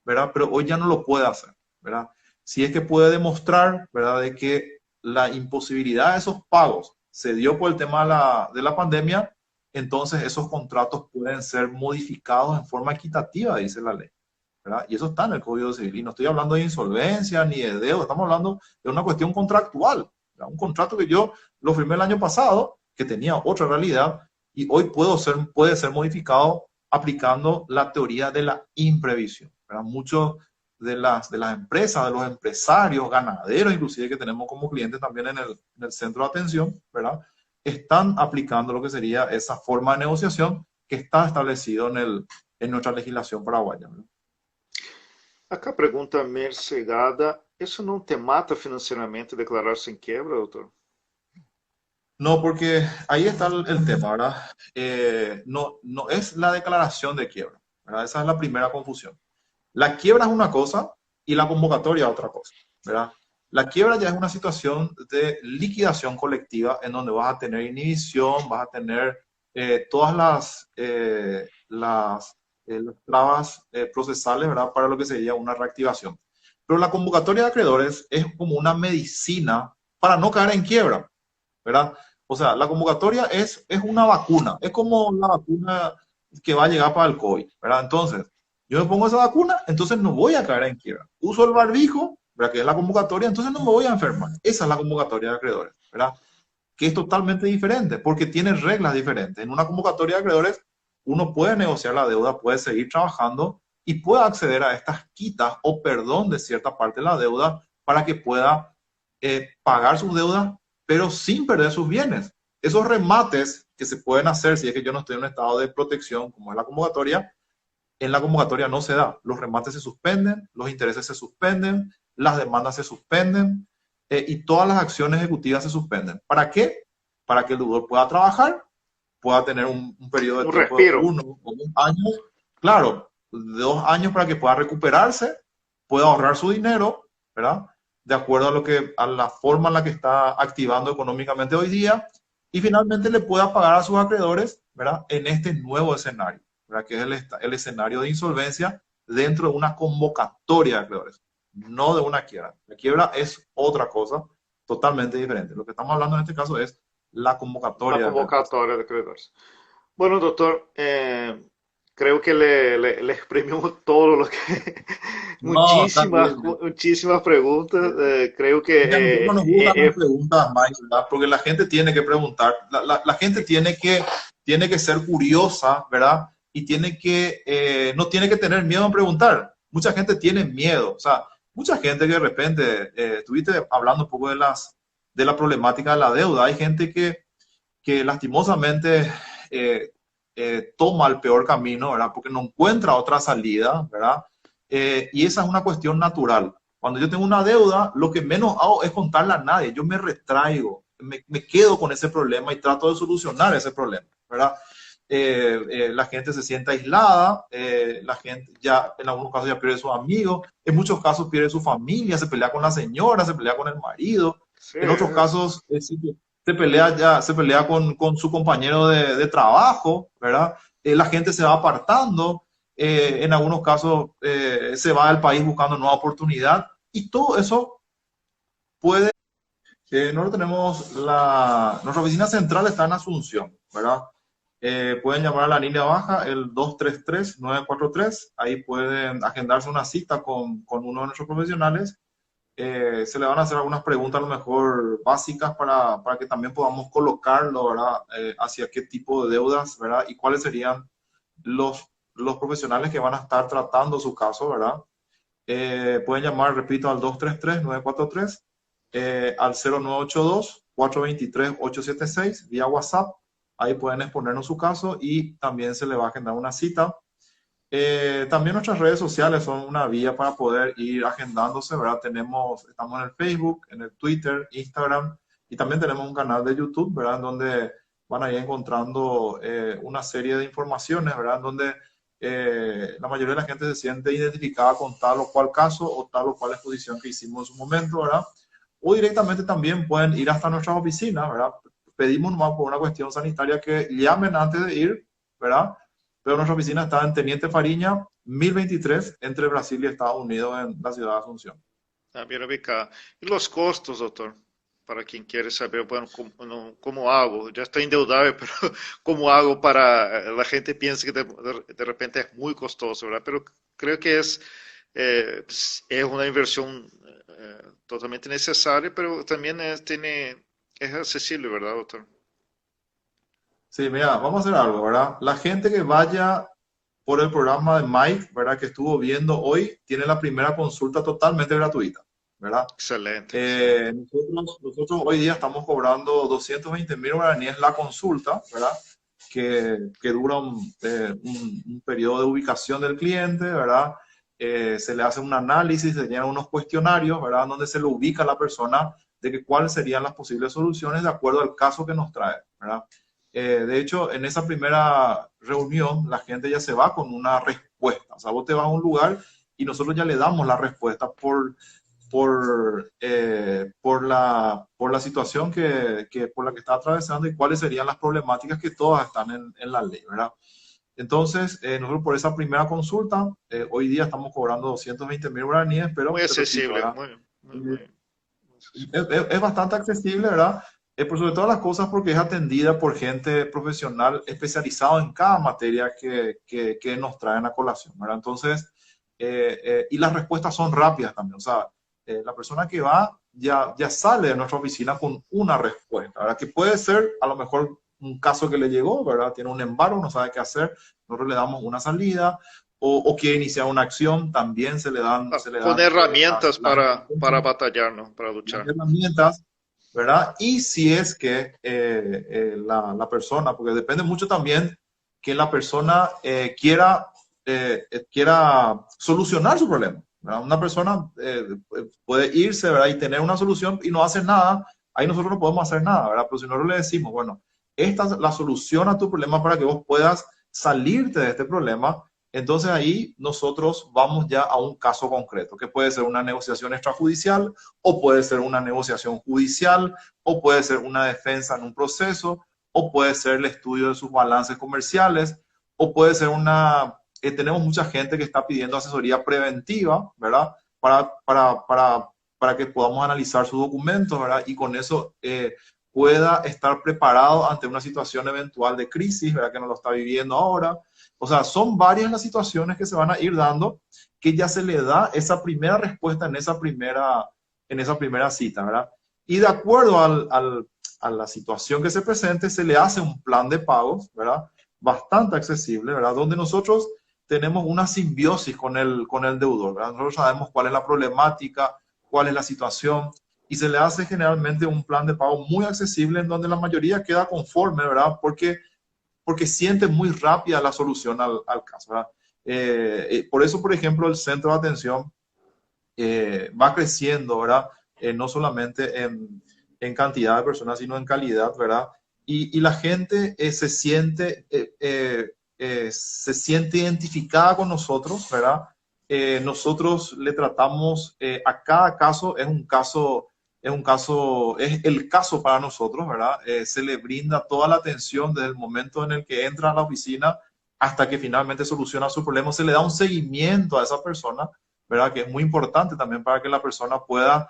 ¿verdad? Pero hoy ya no lo puede hacer, ¿verdad? Si es que puede demostrar, ¿verdad? De que la imposibilidad de esos pagos se dio por el tema de la pandemia, entonces esos contratos pueden ser modificados en forma equitativa, dice la ley, ¿verdad? Y eso está en el Código Civil. Y no estoy hablando de insolvencia ni de deuda, estamos hablando de una cuestión contractual, ¿verdad? Un contrato que yo lo firmé el año pasado, que tenía otra realidad, y hoy puede ser modificado aplicando la teoría de la imprevisión, ¿verdad? Muchos de las empresas, de los empresarios, ganaderos, inclusive que tenemos como clientes también en el centro de atención, ¿verdad? Están aplicando lo que sería esa forma de negociación que está establecido en nuestra legislación paraguaya, ¿verdad? Acá pergunta Mercegada, isso não te mata financeiramente declarar-se em quebra, doutor? No, porque ahí está el tema, ¿verdad? No es la declaración de quiebra, ¿verdad? Esa es la primera confusión. La quiebra es una cosa y la convocatoria es otra cosa, ¿verdad? La quiebra ya es una situación de liquidación colectiva en donde vas a tener inhibición, vas a tener todas las trabas procesales, ¿verdad? Para lo que sería una reactivación. Pero la convocatoria de acreedores es como una medicina para no caer en quiebra, ¿verdad? O sea, la convocatoria es una vacuna, es como la vacuna que va a llegar para el COVID, ¿verdad? Entonces, yo me pongo esa vacuna, entonces no voy a caer en quiebra. Uso el barbijo, ¿verdad? Que es la convocatoria, entonces no me voy a enfermar. Esa es la convocatoria de acreedores, ¿verdad? Que es totalmente diferente, porque tiene reglas diferentes. En una convocatoria de acreedores, uno puede negociar la deuda, puede seguir trabajando y puede acceder a estas quitas o perdón de cierta parte de la deuda para que pueda pagar sus deudas, pero sin perder sus bienes. Esos remates que se pueden hacer si es que yo no estoy en un estado de protección, como es la convocatoria, en la convocatoria no se da. Los remates se suspenden, los intereses se suspenden, las demandas se suspenden y todas las acciones ejecutivas se suspenden. ¿Para qué? Para que el deudor pueda trabajar, pueda tener un periodo de Um tiempo de respiro. 1 o 2 años, claro, de 2 años para que pueda recuperarse, pueda ahorrar su dinero, ¿verdad? De acuerdo a a la forma en la que está activando económicamente hoy día, y finalmente le pueda pagar a sus acreedores, ¿verdad? En este nuevo escenario, ¿verdad? Que es el escenario de insolvencia dentro de una convocatoria de acreedores, no de una quiebra. La quiebra es otra cosa totalmente diferente. Lo que estamos hablando en este caso es la Na convocatoria de acreedores. convocatória de credores. Bueno, doctor, creo que le exprimimos todo lo que... No, está bien. muchísimas preguntas. Creo que Y a nosotros nos gustan las preguntas, Mike, ¿verdad? Porque la gente tiene que preguntar, la gente tiene que ser curiosa, ¿verdad? Y no tiene que tener miedo a preguntar. Mucha gente tiene miedo, o sea, mucha gente que de repente, estuviste hablando un poco de la problemática de la deuda. Hay gente que lastimosamente toma el peor camino, ¿verdad? Porque no encuentra otra salida, ¿verdad? Y esa es una cuestión natural. Cuando yo tengo una deuda, lo que menos hago es contarla a nadie. Yo me retraigo, me quedo con ese problema y trato de solucionar ese problema, ¿verdad? La gente se siente aislada, la gente ya en algunos casos ya pierde sus amigos, en muchos casos pierde su familia, se pelea con la señora, se pelea con el marido, sí, en otros casos se pelea con su compañero de trabajo, ¿verdad? La gente se va apartando, en algunos casos se va del país buscando nueva oportunidad y todo eso puede Nosotros tenemos nuestra oficina central está en Asunción, ¿verdad? Pueden llamar a la línea baja, el 233-943. Ahí pueden agendarse una cita con uno de nuestros profesionales. Se le van a hacer algunas preguntas a lo mejor básicas para que también podamos colocarlo, ¿verdad? Hacia qué tipo de deudas, ¿verdad? Y cuáles serían los profesionales que van a estar tratando su caso, ¿verdad? Pueden llamar, repito, al 233-943, al 0982-423-876 vía WhatsApp. Ahí pueden exponernos su caso y también se le va a agendar una cita. También nuestras redes sociales son una vía para poder ir agendándose, ¿verdad? Estamos en el Facebook, en el Twitter, Instagram y también tenemos un canal de YouTube, ¿verdad? En donde van a ir encontrando una serie de informaciones, ¿verdad? En donde la mayoría de la gente se siente identificada con tal o cual caso o tal o cual exposición que hicimos en su momento, ¿verdad? O directamente también pueden ir hasta nuestras oficinas, ¿verdad? Pedimos nomás por una cuestión sanitaria que llamen antes de ir, ¿verdad? Pero nuestra oficina está en Teniente Fariña, 1023, entre Brasil y Estados Unidos, en la ciudad de Asunción. Ah, bien ubicado. Y los costos, doctor, para quien quiere saber, bueno, cómo, cómo hago, ya estoy endeudado, pero cómo hago para, la gente piensa que de repente es muy costoso, ¿verdad? Pero creo que es una inversión totalmente necesaria, pero también es accesible, ¿verdad, doctor? Sí, mira, vamos a hacer algo, ¿verdad? La gente que vaya por el programa de Mike, ¿verdad? Que estuvo viendo hoy, tiene la primera consulta totalmente gratuita, ¿verdad? Excelente, excelente. Nosotros hoy día estamos cobrando 220.000 guaraníes la consulta, ¿verdad? Que dura un periodo de ubicación del cliente, ¿verdad? Se le hace un análisis, se llenan unos cuestionarios, ¿verdad? Donde se le ubica a la persona de que cuáles serían las posibles soluciones de acuerdo al caso que nos trae, ¿verdad? De hecho, en esa primera reunión, la gente ya se va con una respuesta. O sea, vos te vas a un lugar y nosotros ya le damos la respuesta por la situación por la que está atravesando y cuáles serían las problemáticas que todas están en la ley, ¿verdad? Entonces, nosotros por esa primera consulta, hoy día estamos cobrando 220.000 guaraníes, Muy pero te repito, accesible, ¿verdad? muy accesible. Es bastante accesible, ¿verdad? Por sobre todas las cosas porque es atendida por gente profesional especializada en cada materia que nos traen a colación, ¿verdad? Entonces, y las respuestas son rápidas también, o sea, la persona que va ya sale de nuestra oficina con una respuesta, ¿verdad? Que puede ser a lo mejor un caso que le llegó, ¿verdad? Tiene un embargo, no sabe qué hacer, nosotros le damos una salida, o quiere iniciar una acción, también Ah, se le con dan herramientas las para batallar, ¿no? Para las luchar. herramientas, ¿verdad? Y si es que la persona, porque depende mucho también que la persona quiera solucionar su problema, ¿verdad? Una persona puede irse, ¿verdad? Y tener una solución y no hace nada, ahí nosotros no podemos hacer nada, ¿verdad? Pero si nosotros le decimos, bueno, esta es la solución a tu problema para que vos puedas salirte de este problema, entonces ahí nosotros vamos ya a un caso concreto, que puede ser una negociación extrajudicial, o puede ser una negociación judicial, o puede ser una defensa en un proceso, o puede ser el estudio de sus balances comerciales, o puede ser tenemos mucha gente que está pidiendo asesoría preventiva, ¿verdad? Para que podamos analizar sus documentos, ¿verdad? Y con eso pueda estar preparado ante una situación eventual de crisis, ¿verdad? Que no lo está viviendo ahora. O sea, son varias las situaciones que se van a ir dando que ya se le da esa primera respuesta en esa primera cita, ¿verdad? Y de acuerdo a la situación que se presente, se le hace un plan de pagos, ¿verdad? Bastante accesible, ¿verdad? Donde nosotros tenemos una simbiosis con el deudor, ¿verdad? Nosotros sabemos cuál es la problemática, cuál es la situación, y se le hace generalmente un plan de pago muy accesible en donde la mayoría queda conforme, ¿verdad? Porque siente muy rápida la solución al caso, ¿verdad? Por eso, por ejemplo, el centro de atención va creciendo, ¿verdad? No solamente en cantidad de personas, sino en calidad, ¿verdad? Y la gente se siente identificada con nosotros, ¿verdad? Nosotros le tratamos a cada caso, es el caso para nosotros, ¿verdad? Se le brinda toda la atención desde el momento en el que entra a la oficina hasta que finalmente soluciona su problema, se le da un seguimiento a esa persona, ¿verdad? Que es muy importante también para que la persona pueda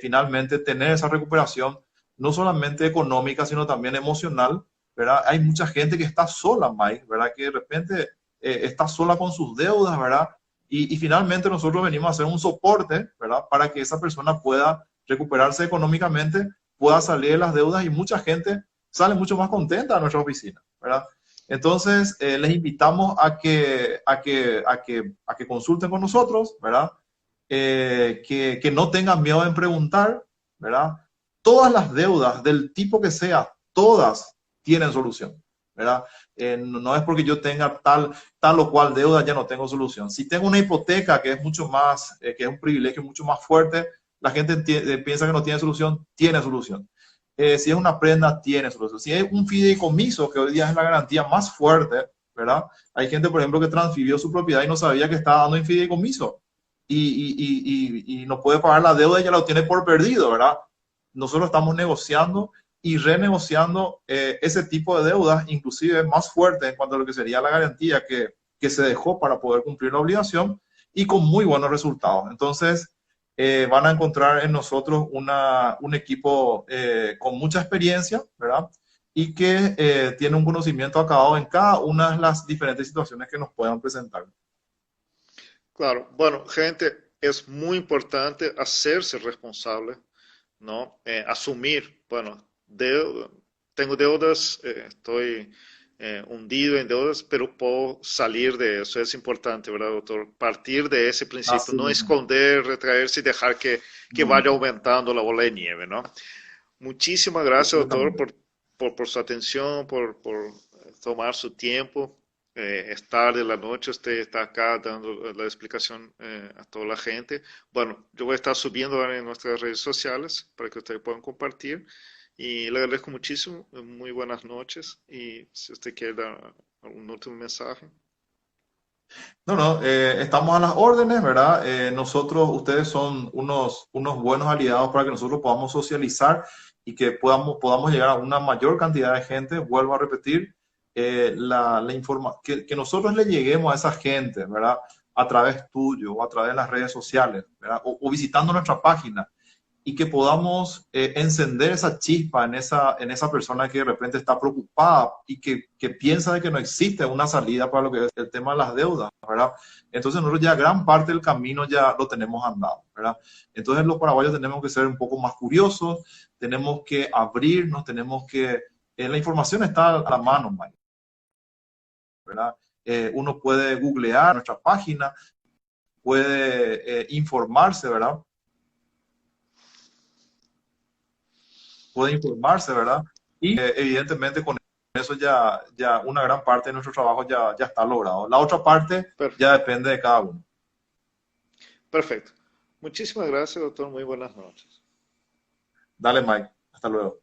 finalmente tener esa recuperación, no solamente económica, sino también emocional, ¿verdad? Hay mucha gente que está sola, Mike, ¿verdad? Que de repente está sola con sus deudas, ¿verdad? Y finalmente nosotros venimos a hacer un soporte, ¿verdad? Para que esa persona pueda recuperarse económicamente, pueda salir de las deudas y mucha gente sale mucho más contenta a nuestra oficina, ¿verdad? Entonces, les invitamos a que consulten con nosotros, ¿verdad? Que no tengan miedo en preguntar, ¿verdad? Todas las deudas, del tipo que sea, todas tienen solución, ¿verdad? No es porque yo tenga tal o cual deuda, ya no tengo solución. Si tengo una hipoteca que es mucho más, que es un privilegio mucho más fuerte, la gente piensa que no tiene solución, tiene solución. Si es una prenda, tiene solución. Si es un fideicomiso, que hoy día es la garantía más fuerte, ¿verdad? Hay gente, por ejemplo, que transfirió su propiedad y no sabía que estaba dando en fideicomiso y no puede pagar la deuda y ya lo tiene por perdido, ¿verdad? Nosotros estamos negociando y renegociando ese tipo de deudas, inclusive más fuerte en cuanto a lo que sería la garantía que se dejó para poder cumplir la obligación y con muy buenos resultados. Entonces, van a encontrar en nosotros un equipo con mucha experiencia, ¿verdad? Y que tiene un conocimiento acabado en cada una de las diferentes situaciones que nos puedan presentar. Claro, bueno, gente, es muy importante hacerse responsable, ¿no? Asumir, bueno, tengo deudas, estoy hundido en deudas, pero puedo salir de eso. Es importante, ¿verdad, doctor? Partir de ese principio, Así no mismo. esconder, retraerse y dejar que vaya aumentando la bola de nieve, ¿no? Muchísimas gracias, doctor, Completamente. por su atención, por tomar su tiempo. Es tarde la noche, usted está acá dando la explicación a toda la gente. Bueno, yo voy a estar subiendo ahora en nuestras redes sociales para que ustedes puedan compartir. Y le agradezco muchísimo. Muy buenas noches. Y si usted quiere dar algún último mensaje. No, no, estamos a las órdenes, ¿verdad? Nosotros, ustedes son unos buenos aliados para que nosotros podamos socializar y que podamos llegar a una mayor cantidad de gente. Vuelvo a repetir, que nosotros le lleguemos a esa gente, ¿verdad? A través tuyo o a través de las redes sociales, ¿verdad? O visitando nuestra página y que podamos encender esa chispa en esa persona que de repente está preocupada y que piensa de que no existe una salida para lo que es el tema de las deudas, ¿verdad? Entonces nosotros ya gran parte del camino ya lo tenemos andado, ¿verdad? Entonces los paraguayos tenemos que ser un poco más curiosos, tenemos que abrirnos, la información está a la mano, Mike, ¿verdad? Uno puede googlear nuestra página, puede informarse, ¿verdad? Puede informarse, ¿verdad? Y evidentemente con eso ya una gran parte de nuestro trabajo ya está logrado. La otra parte Per- ya depende de cada uno. Perfecto. Muchísimas gracias, doctor. Muy buenas noches. Dale, Mike. Hasta luego.